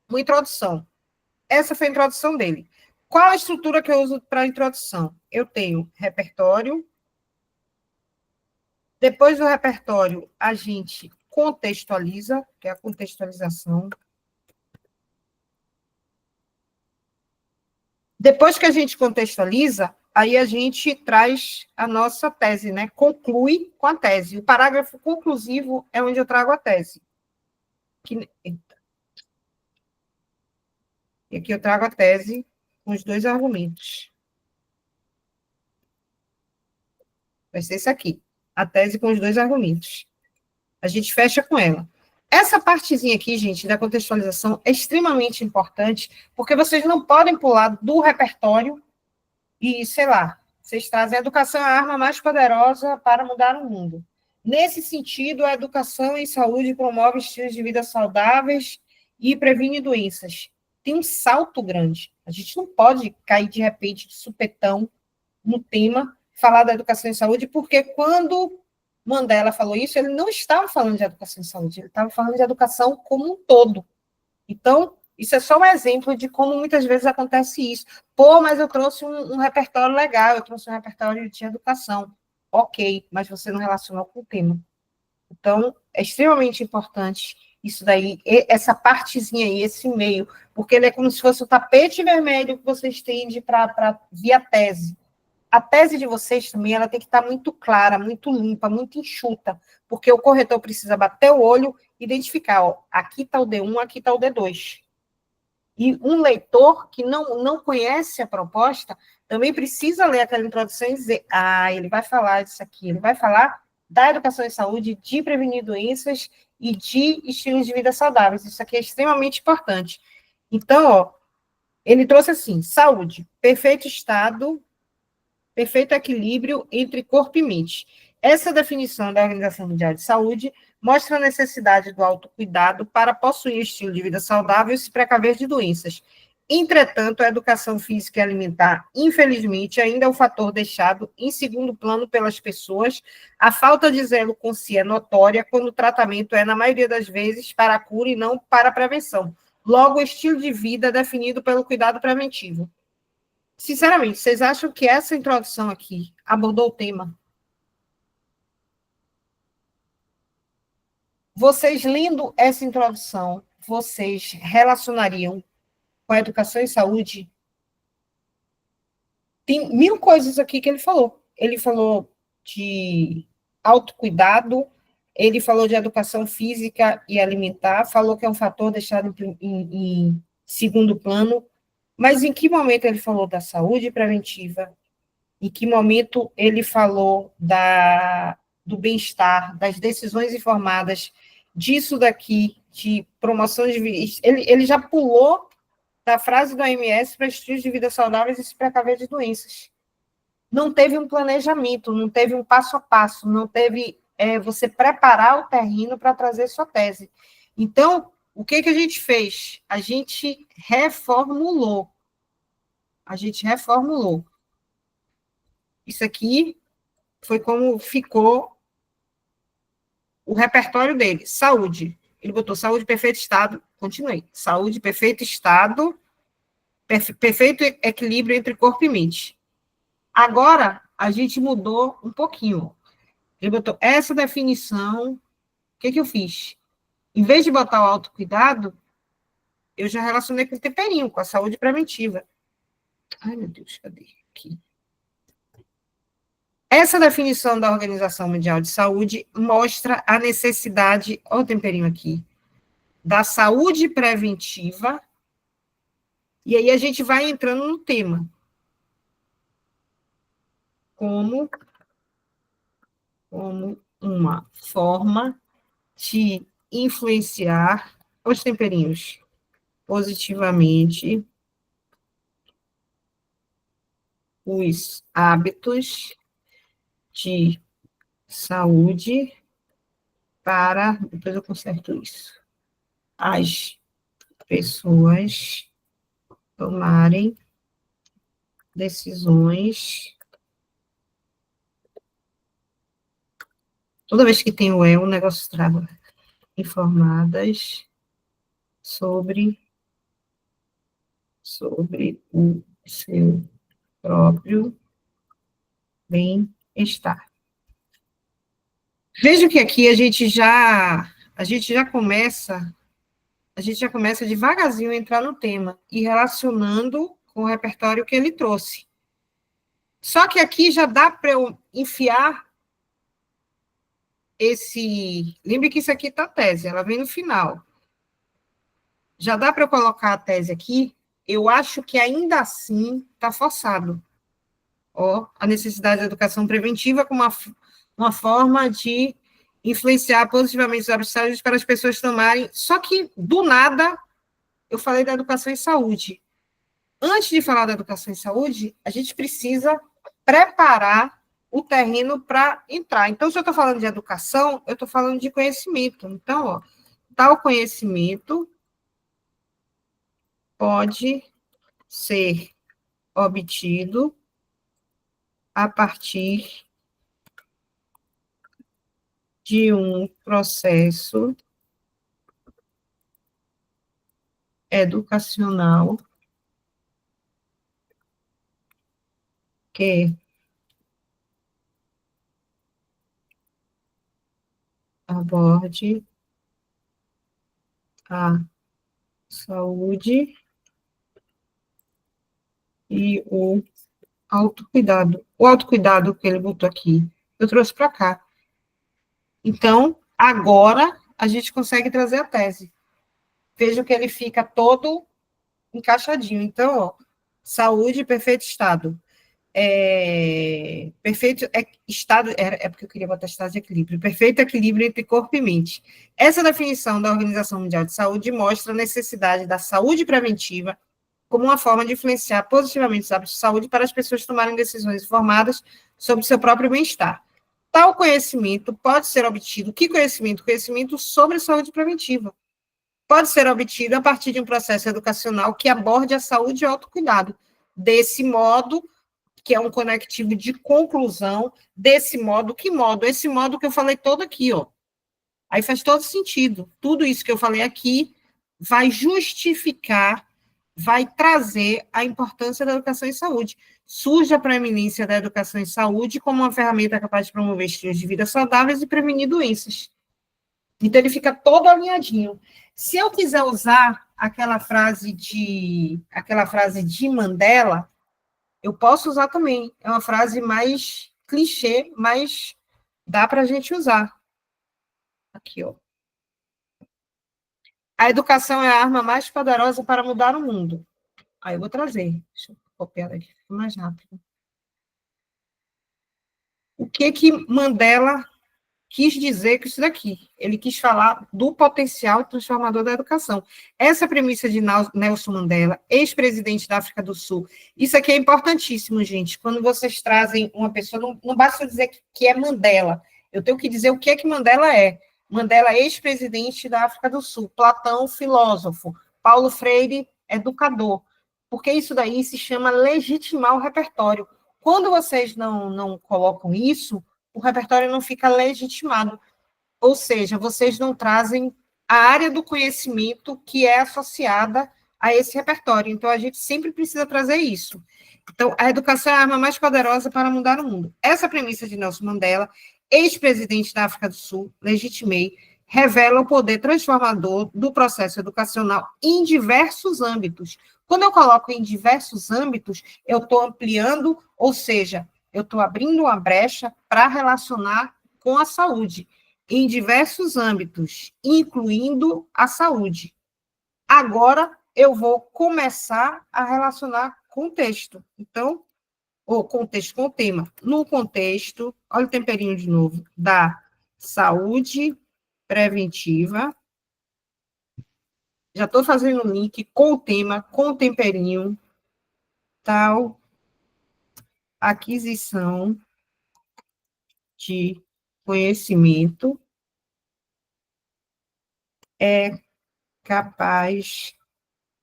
uma introdução. Essa foi a introdução dele. Qual a estrutura que eu uso para a introdução? Eu tenho repertório. Depois do repertório, a gente contextualiza, que é a contextualização. Depois que a gente contextualiza, aí a gente traz a nossa tese, né? Conclui com a tese. O parágrafo conclusivo é onde eu trago a tese. E aqui eu trago a tese com os 2 argumentos. Vai ser esse aqui. A tese com os 2 argumentos. A gente fecha com ela. Essa partezinha aqui, gente, da contextualização é extremamente importante, porque vocês não podem pular do repertório e, sei lá, vocês trazem a educação é a arma mais poderosa para mudar o mundo. Nesse sentido, a educação em saúde promove estilos de vida saudáveis e previne doenças. Tem um salto grande. A gente não pode cair de repente de supetão no tema, falar da educação em saúde, porque quando Mandela falou isso, ele não estava falando de educação em saúde, ele estava falando de educação como um todo. Então, isso é só um exemplo de como muitas vezes acontece isso. Pô, mas eu trouxe um repertório legal, eu trouxe um repertório de educação. Ok, mas você não relacionou com o tema. Então, é extremamente importante isso daí, essa partezinha aí, esse meio, porque ele é como se fosse o tapete vermelho que você estende para via tese. A tese de vocês também, ela tem que estar muito clara, muito limpa, muito enxuta, porque o corretor precisa bater o olho e identificar, ó, aqui está o D1, aqui está o D2. E um leitor que não conhece a proposta também precisa ler aquela introdução e dizer, ele vai falar disso aqui, ele vai falar da educação em saúde, de prevenir doenças e de estilos de vida saudáveis. Isso aqui é extremamente importante. Então, ó, ele trouxe assim, saúde, perfeito estado, perfeito equilíbrio entre corpo e mente. Essa definição da Organização Mundial de Saúde mostra a necessidade do autocuidado para possuir estilo de vida saudável e se precaver de doenças. Entretanto, a educação física e alimentar, infelizmente, ainda é um fator deixado em segundo plano pelas pessoas. A falta de zelo com si é notória quando o tratamento é, na maioria das vezes, para a cura e não para a prevenção. Logo, o estilo de vida é definido pelo cuidado preventivo. Sinceramente, vocês acham que essa introdução aqui abordou o tema? Vocês lendo essa introdução, vocês relacionariam com a educação e saúde? Tem 1000 coisas aqui que ele falou. Ele falou de autocuidado, ele falou de educação física e alimentar, falou que é um fator deixado em segundo plano, mas em que momento ele falou da saúde preventiva? Em que momento ele falou do bem-estar, das decisões informadas, disso daqui, de promoção de vida? Ele já pulou da frase do OMS para estilos de vida saudáveis e se precaver de doenças. Não teve um planejamento, não teve um passo a passo, não teve você preparar o terreno para trazer sua tese. Então, o que a gente fez? A gente reformulou. Isso aqui foi como ficou o repertório dele. Saúde. Ele botou saúde, perfeito estado. Continuei. Saúde, perfeito estado, perfeito equilíbrio entre corpo e mente. Agora, a gente mudou um pouquinho. Ele botou essa definição. O que eu fiz? Em vez de botar o autocuidado, eu já relacionei com o temperinho, com a saúde preventiva. Ai, meu Deus, cadê? Aqui. Essa definição da Organização Mundial de Saúde mostra a necessidade, olha o temperinho aqui, da saúde preventiva, e aí a gente vai entrando no tema. Como uma forma de influenciar os temperinhos positivamente os hábitos de saúde para, depois eu conserto isso, as pessoas tomarem decisões. Toda vez que tem o o negócio trava. Informadas sobre o seu próprio bem-estar. Veja que aqui a gente já começa devagarzinho a entrar no tema e relacionando com o repertório que ele trouxe. Só que aqui já dá para eu enfiar lembre que isso aqui está a tese, ela vem no final. Já dá para eu colocar a tese aqui? Eu acho que ainda assim está forçado. Ó, a necessidade da educação preventiva como uma forma de influenciar positivamente os hábitos de saúde para as pessoas tomarem. Só que, do nada, eu falei da educação em saúde. Antes de falar da educação em saúde, a gente precisa preparar o terreno para entrar. Então, se eu estou falando de educação, eu estou falando de conhecimento. Então, ó, tal conhecimento pode ser obtido a partir de um processo educacional que aborde a saúde e o autocuidado. O autocuidado que ele botou aqui, eu trouxe para cá. Então, agora a gente consegue trazer a tese. Veja que ele fica todo encaixadinho. Então, ó, saúde, perfeito estado. Perfeito estado, é porque eu queria botar estado de equilíbrio. Perfeito equilíbrio entre corpo e mente. Essa definição da Organização Mundial de Saúde mostra a necessidade da saúde preventiva como uma forma de influenciar positivamente os hábitos de saúde para as pessoas tomarem decisões informadas sobre o seu próprio bem-estar. Tal conhecimento pode ser obtido. Que conhecimento? Conhecimento sobre a saúde preventiva. Pode ser obtido a partir de um processo educacional que aborde a saúde e o autocuidado. Desse modo, que é um conectivo de conclusão, desse modo, que modo? Esse modo que eu falei todo aqui, ó. Aí faz todo sentido. Tudo isso que eu falei aqui vai justificar, vai trazer a importância da educação em saúde. Surge a preeminência da educação em saúde como uma ferramenta capaz de promover estilos de vida saudáveis e prevenir doenças. Então, ele fica todo alinhadinho. Se eu quiser usar aquela frase de Mandela, eu posso usar também. É uma frase mais clichê, mas dá para a gente usar. Aqui, ó. A educação é a arma mais poderosa para mudar o mundo. Aí eu vou trazer. Deixa eu copiar aqui, fica mais rápido. O que Mandela quis dizer com isso daqui? Ele quis falar do potencial transformador da educação. Essa premissa de Nelson Mandela, ex-presidente da África do Sul, isso aqui é importantíssimo, gente. Quando vocês trazem uma pessoa, não basta dizer que é Mandela, eu tenho que dizer o que Mandela é. Mandela, ex-presidente da África do Sul, Platão, filósofo, Paulo Freire, educador, porque isso daí se chama legitimar o repertório. Quando vocês não colocam isso, o repertório não fica legitimado, ou seja, vocês não trazem a área do conhecimento que é associada a esse repertório, então a gente sempre precisa trazer isso. Então, a educação é a arma mais poderosa para mudar o mundo. Essa premissa de Nelson Mandela, ex-presidente da África do Sul, legitimei, revela o poder transformador do processo educacional em diversos âmbitos. Quando eu coloco em diversos âmbitos, eu estou ampliando, ou seja, eu estou abrindo uma brecha para relacionar com a saúde, em diversos âmbitos, incluindo a saúde. Agora, eu vou começar a relacionar com o texto. Então, ou contexto com o tema. No contexto, olha o temperinho de novo, da saúde preventiva. Já estou fazendo o link com o tema, com o temperinho, tal aquisição de conhecimento é capaz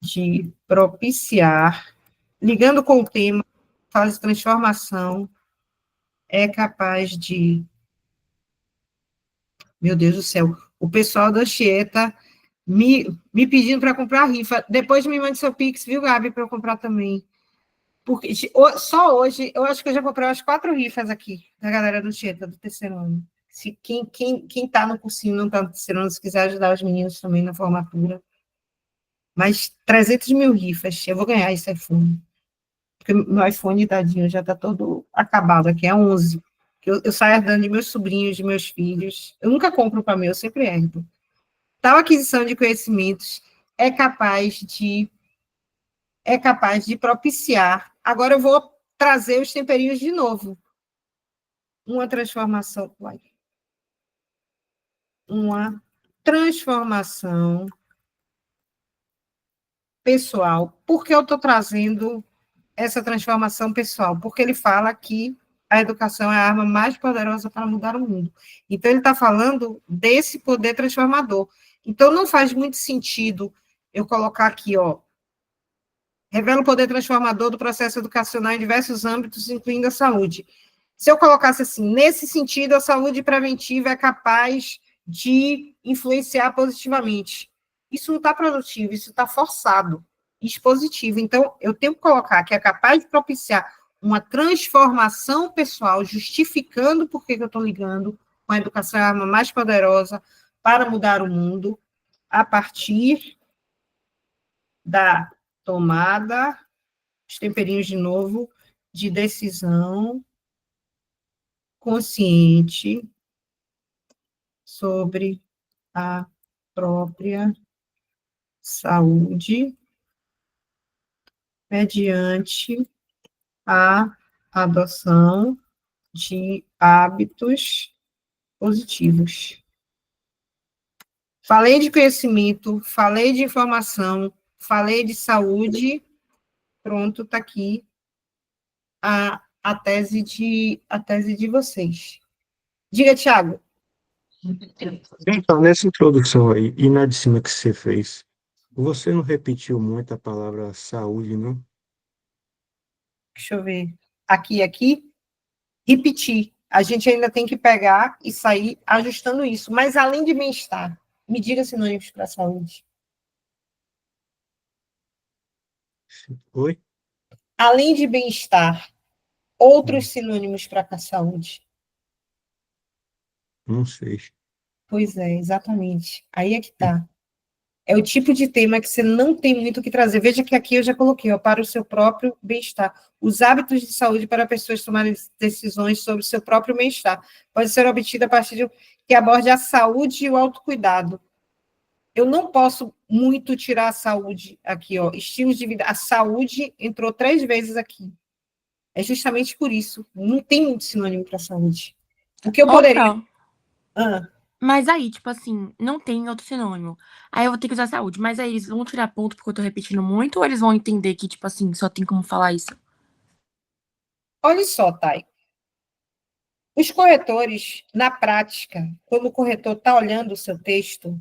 de propiciar, ligando com o tema, fase de transformação, é capaz de... Meu Deus do céu, o pessoal da Anchieta me pedindo para comprar rifa. Depois me mande seu Pix, viu, Gabi, para eu comprar também. Porque só hoje, eu acho que eu já comprei umas 4 rifas aqui, da galera do Anchieta, do terceiro ano. Se quem está no cursinho, não está no terceiro ano, se quiser ajudar os meninos também na formatura. Mas 300 mil rifas, eu vou ganhar esse iPhone. Porque meu iPhone, tadinho, já está todo acabado aqui, é 11. Eu saio herdando de meus sobrinhos, de meus filhos. Eu nunca compro para mim, eu sempre herdo. Tal aquisição de conhecimentos é capaz de propiciar. Agora eu vou trazer os temperinhos de novo. Uma transformação pessoal. Por que eu estou trazendo essa transformação pessoal? Porque ele fala que a educação é a arma mais poderosa para mudar o mundo. Então, ele está falando desse poder transformador. Então, não faz muito sentido eu colocar aqui, ó, revela o poder transformador do processo educacional em diversos âmbitos, incluindo a saúde. Se eu colocasse assim, nesse sentido, a saúde preventiva é capaz de influenciar positivamente. Isso não está produtivo, isso está forçado, expositivo. Então, eu tenho que colocar que é capaz de propiciar uma transformação pessoal, justificando por que eu estou ligando com a educação é a arma mais poderosa para mudar o mundo, a partir da tomada, os temperinhos de novo, de decisão consciente sobre a própria saúde mediante a adoção de hábitos positivos. Falei de conhecimento, falei de informação, falei de saúde, pronto, está aqui a tese de vocês. Diga, Tiago. Então, nessa introdução aí, e na de cima que você fez, você não repetiu muito a palavra saúde, não? Deixa eu ver. Aqui, repetir. A gente ainda tem que pegar e sair ajustando isso. Mas além de bem-estar, me diga sinônimos para a saúde. Oi? Além de bem-estar, outros sinônimos para a saúde. Não sei. Pois é, exatamente. Aí é que está. É o tipo de tema que você não tem muito o que trazer. Veja que aqui eu já coloquei, ó, para o seu próprio bem-estar. Os hábitos de saúde para pessoas tomarem decisões sobre o seu próprio bem-estar. Pode ser obtido a partir de que aborde a saúde e o autocuidado. Eu não posso muito tirar a saúde aqui, ó. Estilos de vida. A saúde entrou 3 vezes aqui. É justamente por isso. Não tem muito sinônimo para saúde. O que eu poderia... Mas aí, tipo assim, não tem outro sinônimo. Aí eu vou ter que usar saúde. Mas aí eles vão tirar ponto porque eu tô repetindo muito ou eles vão entender que, tipo assim, só tem como falar isso? Olha só, Thay. Os corretores, na prática, quando o corretor está olhando o seu texto,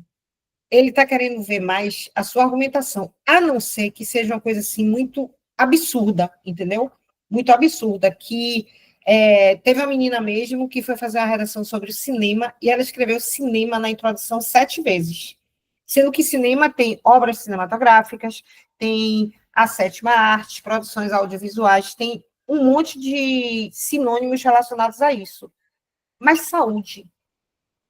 ele está querendo ver mais a sua argumentação, a não ser que seja uma coisa assim muito absurda, entendeu? Muito absurda, que teve uma menina mesmo que foi fazer uma redação sobre o cinema e ela escreveu cinema na introdução 7 vezes, sendo que cinema tem obras cinematográficas, tem a sétima arte, produções audiovisuais, tem um monte de sinônimos relacionados a isso. Mas saúde,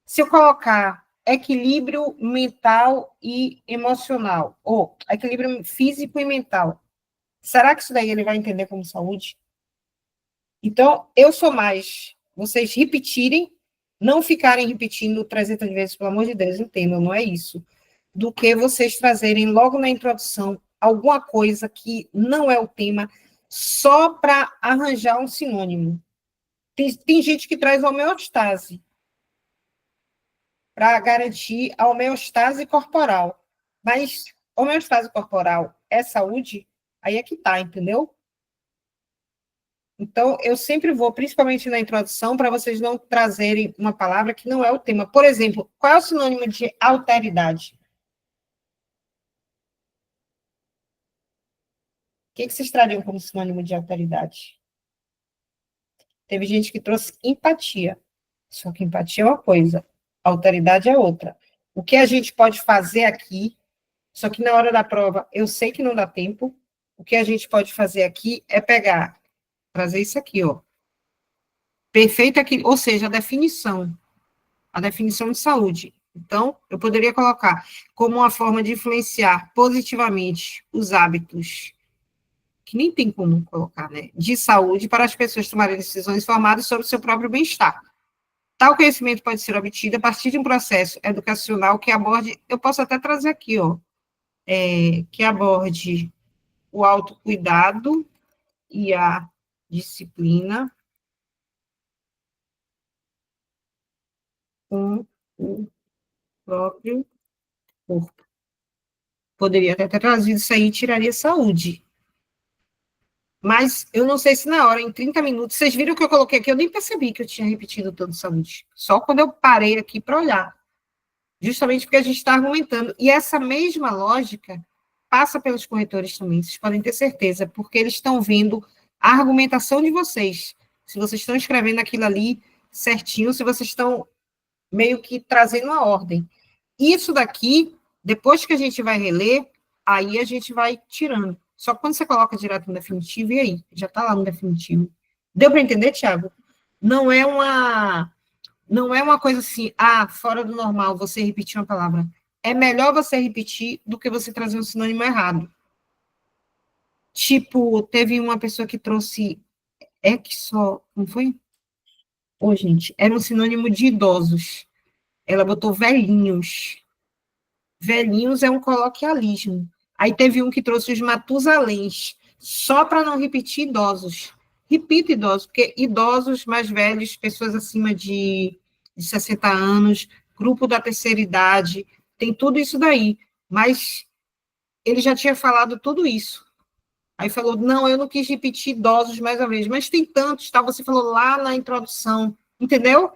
se eu colocar equilíbrio mental e emocional, ou equilíbrio físico e mental, será que isso daí ele vai entender como saúde? Então, eu sou mais vocês repetirem, não ficarem repetindo 300 vezes, pelo amor de Deus, entendam, não é isso, do que vocês trazerem logo na introdução alguma coisa que não é o tema, só para arranjar um sinônimo. Tem gente que traz homeostase, para garantir a homeostase corporal. Mas homeostase corporal é saúde? Aí é que tá, entendeu? Então, eu sempre vou, principalmente na introdução, para vocês não trazerem uma palavra que não é o tema. Por exemplo, qual é o sinônimo de alteridade? O que vocês trariam como sinônimo de alteridade? Teve gente que trouxe empatia. Só que empatia é uma coisa, alteridade é outra. O que a gente pode fazer aqui, só que na hora da prova eu sei que não dá tempo, o que a gente pode fazer aqui é pegar, trazer isso aqui, ó. Perfeito aqui, ou seja, a definição de saúde. Então, eu poderia colocar como uma forma de influenciar positivamente os hábitos, que nem tem como colocar, né, de saúde para as pessoas tomarem decisões informadas sobre o seu próprio bem-estar. Tal conhecimento pode ser obtido a partir de um processo educacional que aborde, eu posso até trazer aqui, ó, que aborde o autocuidado e a disciplina com o próprio corpo. Poderia até ter trazido isso aí e tiraria saúde. Mas eu não sei se na hora, em 30 minutos, vocês viram que eu coloquei aqui, eu nem percebi que eu tinha repetido todo saúde. Só quando eu parei aqui para olhar. Justamente porque a gente está argumentando. E essa mesma lógica passa pelos corretores também, vocês podem ter certeza, porque eles estão vendo a argumentação de vocês. Se vocês estão escrevendo aquilo ali certinho, se vocês estão meio que trazendo a ordem. Isso daqui, depois que a gente vai reler, aí a gente vai tirando. Só que quando você coloca direto no definitivo, e aí? Já está lá no definitivo. Deu para entender, Tiago? Não é uma coisa assim, fora do normal, você repetir uma palavra. É melhor você repetir do que você trazer um sinônimo errado. Tipo, teve uma pessoa que trouxe não foi? Gente, era um sinônimo de idosos. Ela botou velhinhos. Velhinhos é um coloquialismo. Aí teve um que trouxe os Matusaléns, só para não repetir idosos. Repita idosos, porque idosos mais velhos, pessoas acima de 60 anos, grupo da terceira idade, tem tudo isso daí. Mas ele já tinha falado tudo isso. Aí falou, não, eu não quis repetir idosos mais uma vez, mas tem tantos, tá? Você falou lá na introdução, entendeu?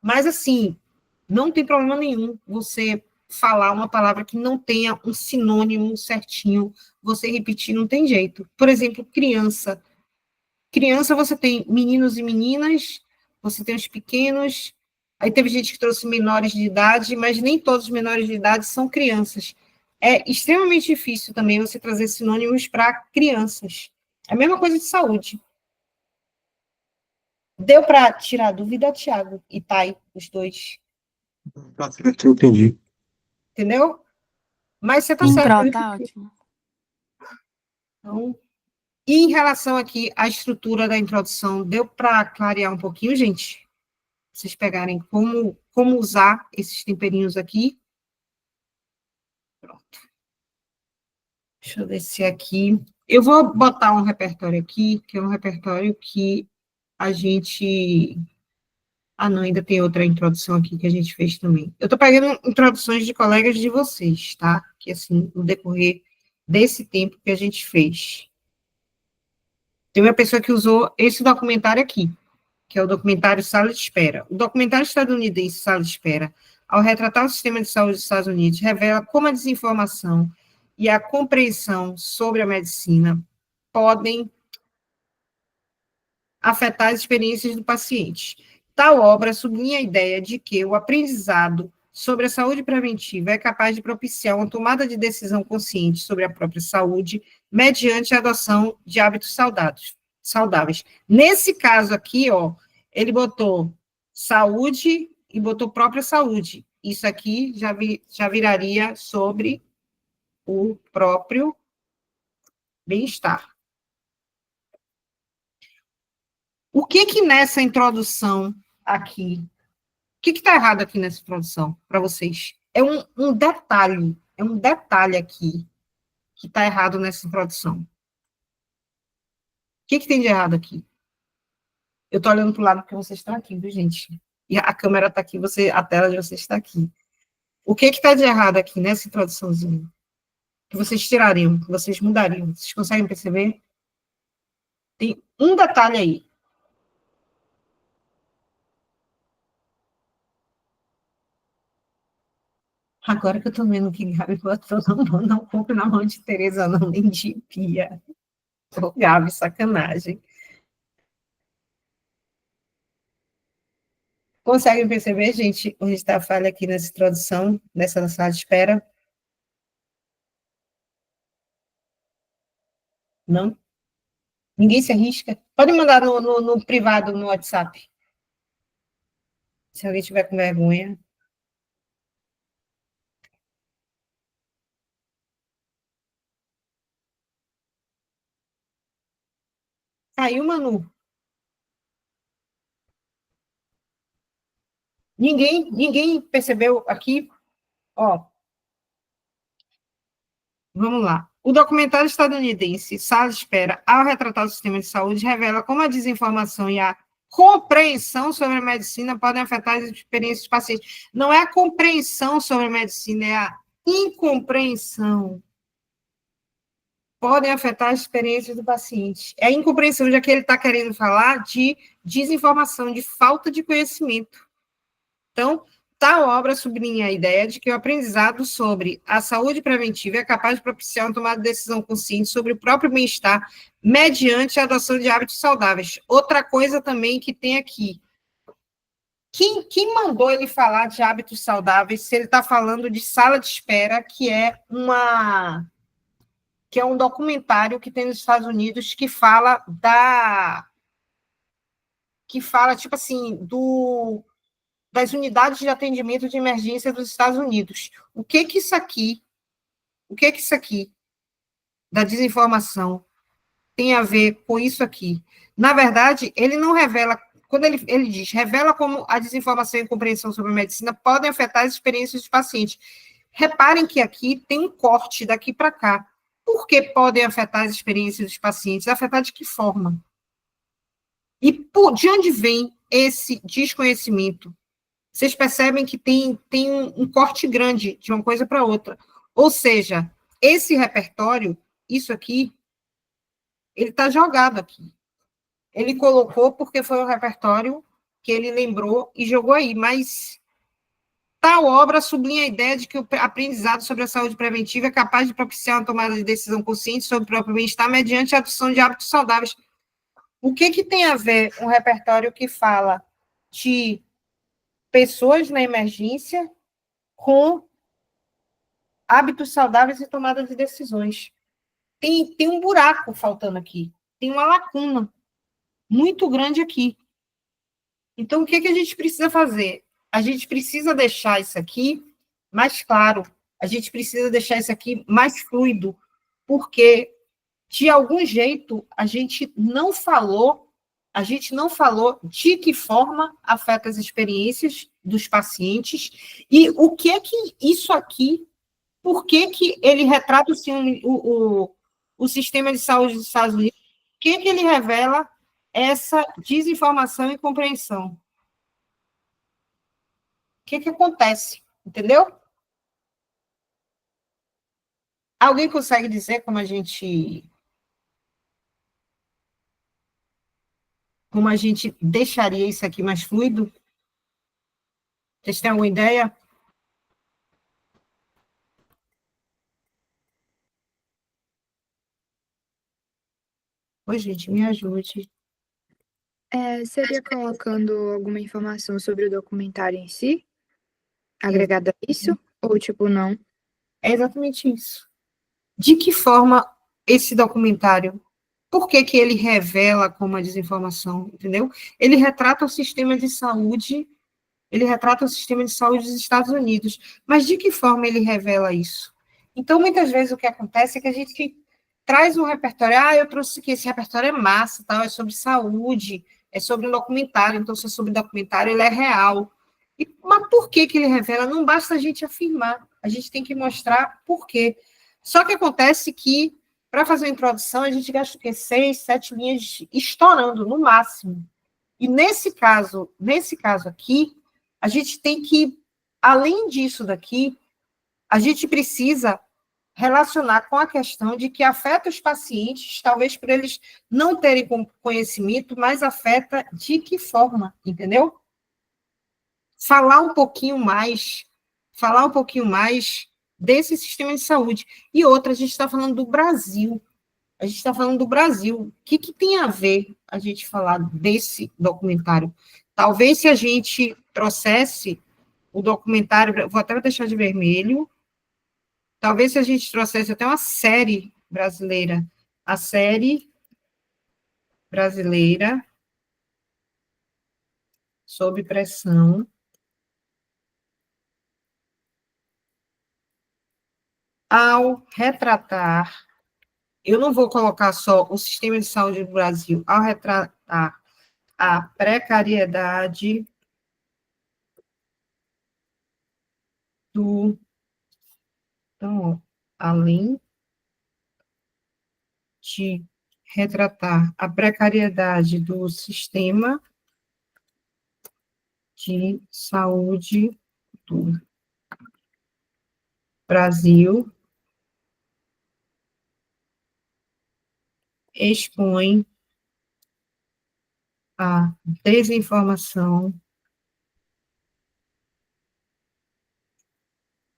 Mas assim, não tem problema nenhum você falar uma palavra que não tenha um sinônimo certinho, você repetir, não tem jeito. Por exemplo, criança. Criança, você tem meninos e meninas, você tem os pequenos, aí teve gente que trouxe menores de idade, mas nem todos os menores de idade são crianças. É extremamente difícil também você trazer sinônimos para crianças. É a mesma coisa de saúde. Deu para tirar a dúvida, Tiago e Thay, os dois? Eu entendi. Entendeu? Mas você está Sim. certo. Pronto, tá ótimo. Então, e em relação aqui à estrutura da introdução, deu para clarear um pouquinho, gente? Vocês pegarem como usar esses temperinhos aqui. Pronto. Deixa eu descer aqui. Eu vou botar um repertório aqui, que é um repertório que a gente... não, ainda tem outra introdução aqui que a gente fez também. Eu estou pegando introduções de colegas de vocês, tá? Que, assim, no decorrer desse tempo que a gente fez. Tem uma pessoa que usou esse documentário aqui, que é o documentário Sala de Espera. O documentário estadunidense Sala de Espera, ao retratar o sistema de saúde dos Estados Unidos, revela como a desinformação e a compreensão sobre a medicina podem afetar as experiências do paciente. Tal obra sublinha a ideia de que o aprendizado sobre a saúde preventiva é capaz de propiciar uma tomada de decisão consciente sobre a própria saúde, mediante a adoção de hábitos saudáveis. Nesse caso aqui, ele botou saúde e botou própria saúde. Isso aqui já viraria sobre o próprio bem-estar. O que nessa introdução aqui, o que está errado aqui nessa introdução para vocês? É um detalhe aqui que está errado nessa introdução. O que tem de errado aqui? Eu estou olhando para o lado porque vocês estão aqui, viu, gente? E a câmera está aqui, a tela de vocês está aqui. O que está de errado aqui nessa introduçãozinha? Que vocês tirariam, que vocês mudariam? Vocês conseguem perceber? Tem um detalhe aí. Agora que eu tô vendo que Gabi botou na mão, não compro na mão de Tereza, não, nem de Pia. Ô, Gabi, sacanagem. Conseguem perceber, gente, onde está a falha aqui nessa introdução, nessa sala de espera? Não? Ninguém se arrisca? Pode mandar no privado, no WhatsApp. Se alguém tiver com vergonha. Saiu, Manu? Ninguém percebeu aqui? Vamos lá. O documentário estadunidense Sala de Espera, ao retratar o sistema de saúde, revela como a desinformação e a compreensão sobre a medicina podem afetar as experiências dos pacientes. Não é a compreensão sobre a medicina, é a incompreensão. podem afetar as experiências do paciente. É a incompreensão, já que ele está querendo falar de desinformação, de falta de conhecimento. Então, tal obra sublinha a ideia de que o aprendizado sobre a saúde preventiva é capaz de propiciar uma tomada de decisão consciente sobre o próprio bem-estar mediante a adoção de hábitos saudáveis. Outra coisa também que tem aqui. Quem mandou ele falar de hábitos saudáveis se ele está falando de sala de espera, que é um documentário que tem nos Estados Unidos tipo assim, das unidades de atendimento de emergência dos Estados Unidos. O que que isso aqui da desinformação tem a ver com isso aqui? Na verdade, ele não revela, quando ele diz, revela como a desinformação e a incompreensão sobre a medicina podem afetar as experiências dos pacientes. Reparem que aqui tem um corte daqui para cá. Por que podem afetar as experiências dos pacientes? Afetar de que forma? E de onde vem esse desconhecimento? Vocês percebem que tem um corte grande de uma coisa para outra. Ou seja, esse repertório, isso aqui, ele está jogado aqui. Ele colocou porque foi o repertório que ele lembrou e jogou aí, mas tal obra sublinha a ideia de que o aprendizado sobre a saúde preventiva é capaz de propiciar uma tomada de decisão consciente sobre o próprio bem-estar mediante a adoção de hábitos saudáveis. O que tem a ver um repertório que fala de pessoas na emergência com hábitos saudáveis e tomada de decisões? Tem um buraco faltando aqui, tem uma lacuna muito grande aqui. Então, o que a gente precisa fazer? A gente precisa deixar isso aqui mais claro, a gente precisa deixar isso aqui mais fluido, porque, de algum jeito, a gente não falou de que forma afeta as experiências dos pacientes e o que é que isso aqui, por que ele retrata o sistema de saúde dos Estados Unidos, o que ele revela essa desinformação e compreensão. O que acontece? Entendeu? Alguém consegue dizer como a gente deixaria isso aqui mais fluido? Vocês têm alguma ideia? Oi, gente, me ajude. Seria colocando alguma informação sobre o documentário em si, agregada a isso? Ou, tipo, não? É exatamente isso. De que forma esse documentário, por que ele revela como a desinformação, entendeu? Ele retrata o sistema de saúde dos Estados Unidos, mas de que forma ele revela isso? Então, muitas vezes o que acontece é que a gente traz um repertório, eu trouxe aqui, esse repertório é massa, tal, é sobre saúde, é sobre um documentário, então se é sobre documentário, ele é real. Mas por que ele revela? Não basta a gente afirmar, a gente tem que mostrar por quê. Só que acontece que, para fazer a introdução, a gente gasta o quê? 6, 7 linhas estourando, no máximo. E nesse caso aqui, a gente tem que, além disso daqui, a gente precisa relacionar com a questão de que afeta os pacientes, talvez por eles não terem conhecimento, mas afeta de que forma, entendeu? Falar um pouquinho mais desse sistema de saúde. E outra, a gente está falando do Brasil. O que tem a ver a gente falar desse documentário? Talvez se a gente trouxesse o documentário, vou até deixar de vermelho, talvez se a gente trouxesse até uma série brasileira, a série brasileira sob pressão, ao retratar, eu não vou colocar só o sistema de saúde do Brasil, ao retratar a precariedade então, além de retratar a precariedade do sistema de saúde do Brasil, expõe a desinformação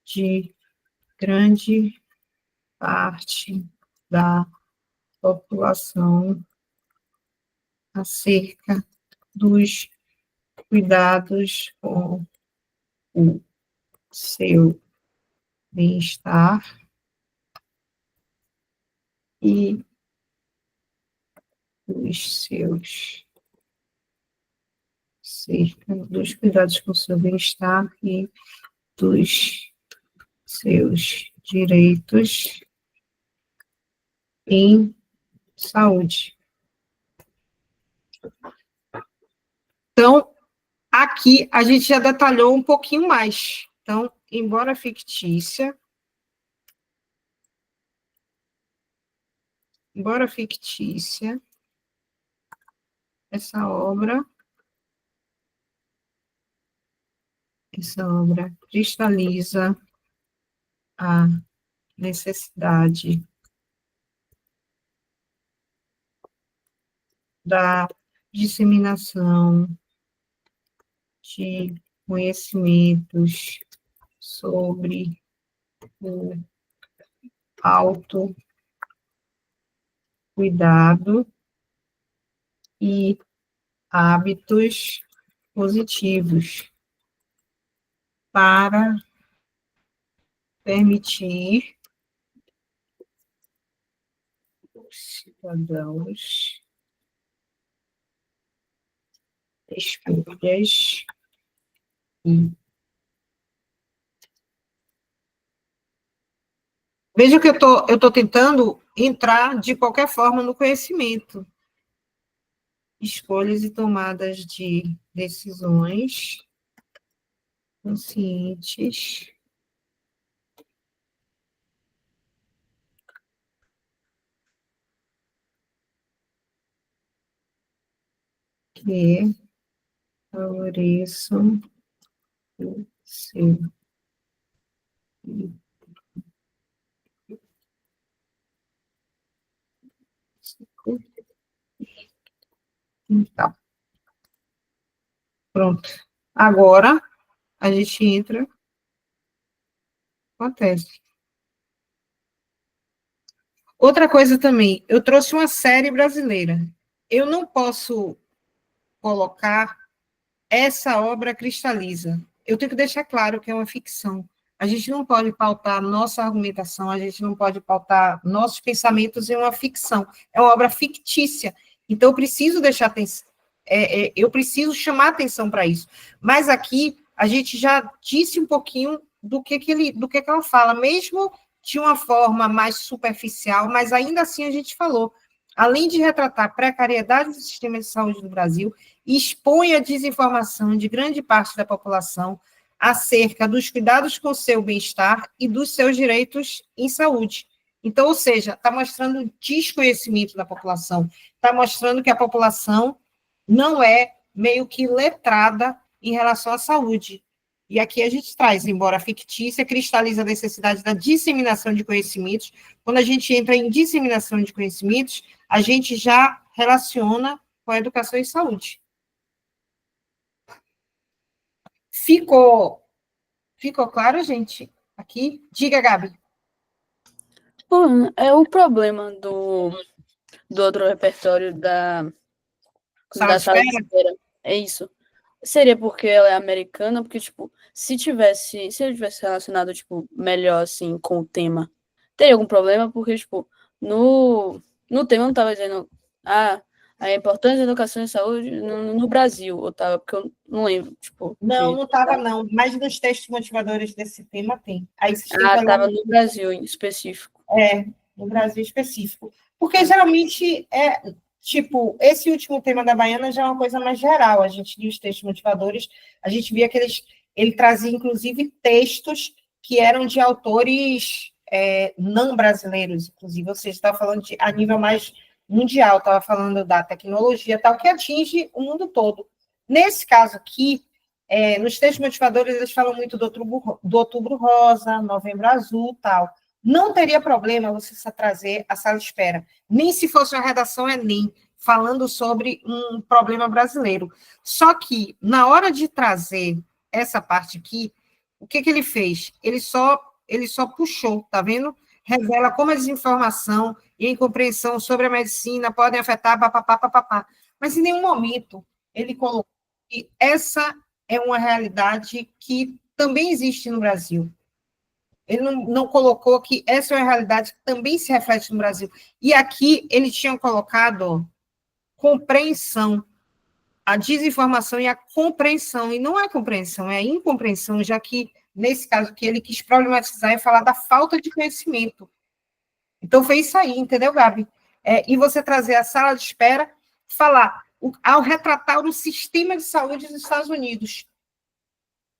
de grande parte da população acerca dos cuidados com o seu bem-estar e os seus acerca dos cuidados com o seu bem-estar e dos seus direitos em saúde. Então, aqui a gente já detalhou um pouquinho mais. Então, embora fictícia, essa obra cristaliza a necessidade da disseminação de conhecimentos sobre o autocuidado e hábitos positivos para permitir os cidadãos escolhas e veja que eu tô tentando entrar de qualquer forma no conhecimento. Escolhas e tomadas de decisões conscientes que favoreçam o seu então, pronto. Agora a gente entra com a tese. Outra coisa também, eu trouxe uma série brasileira. Eu não posso colocar essa obra cristaliza. Eu tenho que deixar claro que é uma ficção. A gente não pode pautar nossa argumentação, a gente não pode pautar nossos pensamentos em uma ficção. É uma obra fictícia. Então, eu preciso deixar atenção, eu preciso chamar atenção para isso. Mas aqui, a gente já disse um pouquinho do que ela fala, mesmo de uma forma mais superficial, mas ainda assim a gente falou. Além de retratar a precariedade do sistema de saúde do Brasil, expõe a desinformação de grande parte da população acerca dos cuidados com o seu bem-estar e dos seus direitos em saúde. Então, ou seja, está mostrando desconhecimento da população, está mostrando que a população não é meio que letrada em relação à saúde. E aqui a gente traz, embora fictícia, cristaliza a necessidade da disseminação de conhecimentos. Quando a gente entra em disseminação de conhecimentos, a gente já relaciona com a educação e saúde. Ficou claro, gente? Aqui? Diga, Gabi. Bom, é o problema do outro repertório da sala de espera. É isso. Seria porque ela é americana, porque, tipo, se ele tivesse relacionado, tipo, melhor, assim, com o tema, teria algum problema, porque, tipo, no tema não tava dizendo, a importância da educação e saúde no Brasil, ou tava, porque eu não lembro, tipo... Não estava, não, mas nos textos motivadores desse tema tem. Aí vocês têm que estava no Brasil, em específico. No Brasil específico. Porque, geralmente, tipo, esse último tema da Baiana já é uma coisa mais geral. A gente lia os textos motivadores, a gente via que ele trazia, inclusive, textos que eram de autores não brasileiros, inclusive, ou seja, estava falando a nível mais mundial, estava falando da tecnologia, tal, que atinge o mundo todo. Nesse caso aqui, nos textos motivadores, eles falam muito do Outubro Rosa, Novembro Azul, tal, não teria problema você trazer a sala de espera. Nem se fosse uma redação Enem, falando sobre um problema brasileiro. Só que, na hora de trazer essa parte aqui, o que ele fez? Ele só puxou, tá vendo? Revela como a desinformação e a incompreensão sobre a medicina podem afetar papapá, papapá. Mas em nenhum momento ele colocou que essa é uma realidade que também existe no Brasil. Ele não colocou que essa é uma realidade que também se reflete no Brasil. E aqui ele tinha colocado compreensão, a desinformação e a compreensão. E não é compreensão, é a incompreensão, já que, nesse caso aqui, ele quis problematizar e falar da falta de conhecimento. Então, foi isso aí, entendeu, Gabi? E você trazer a sala de espera, falar, ao retratar o sistema de saúde dos Estados Unidos.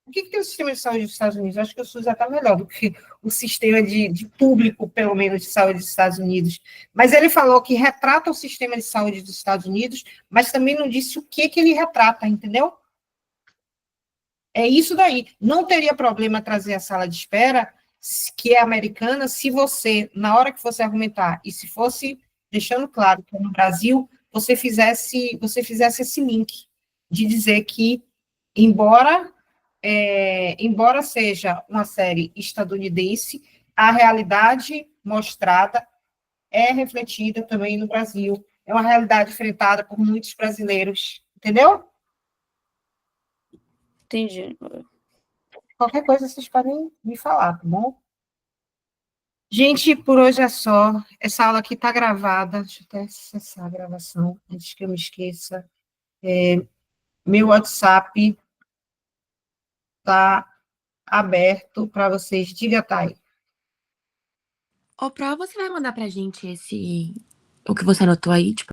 O que tem o sistema de saúde dos Estados Unidos? Eu acho que o SUS está melhor do que o sistema de público, pelo menos, de saúde dos Estados Unidos. Mas ele falou que retrata o sistema de saúde dos Estados Unidos, mas também não disse o que ele retrata, entendeu? É isso daí. Não teria problema trazer a sala de espera, que é americana, se você, na hora que fosse argumentar, e se fosse, deixando claro que no Brasil, você fizesse esse link, de dizer que, embora seja uma série estadunidense, a realidade mostrada é refletida também no Brasil. É uma realidade enfrentada por muitos brasileiros. Entendeu? Entendi. Qualquer coisa vocês podem me falar, tá bom? Gente, por hoje é só. Essa aula aqui está gravada. Deixa eu até acessar a gravação, antes que eu me esqueça. Meu WhatsApp está aberto para vocês. Diga, Thay. Ô, Pro, você vai mandar pra gente o que você anotou aí, tipo,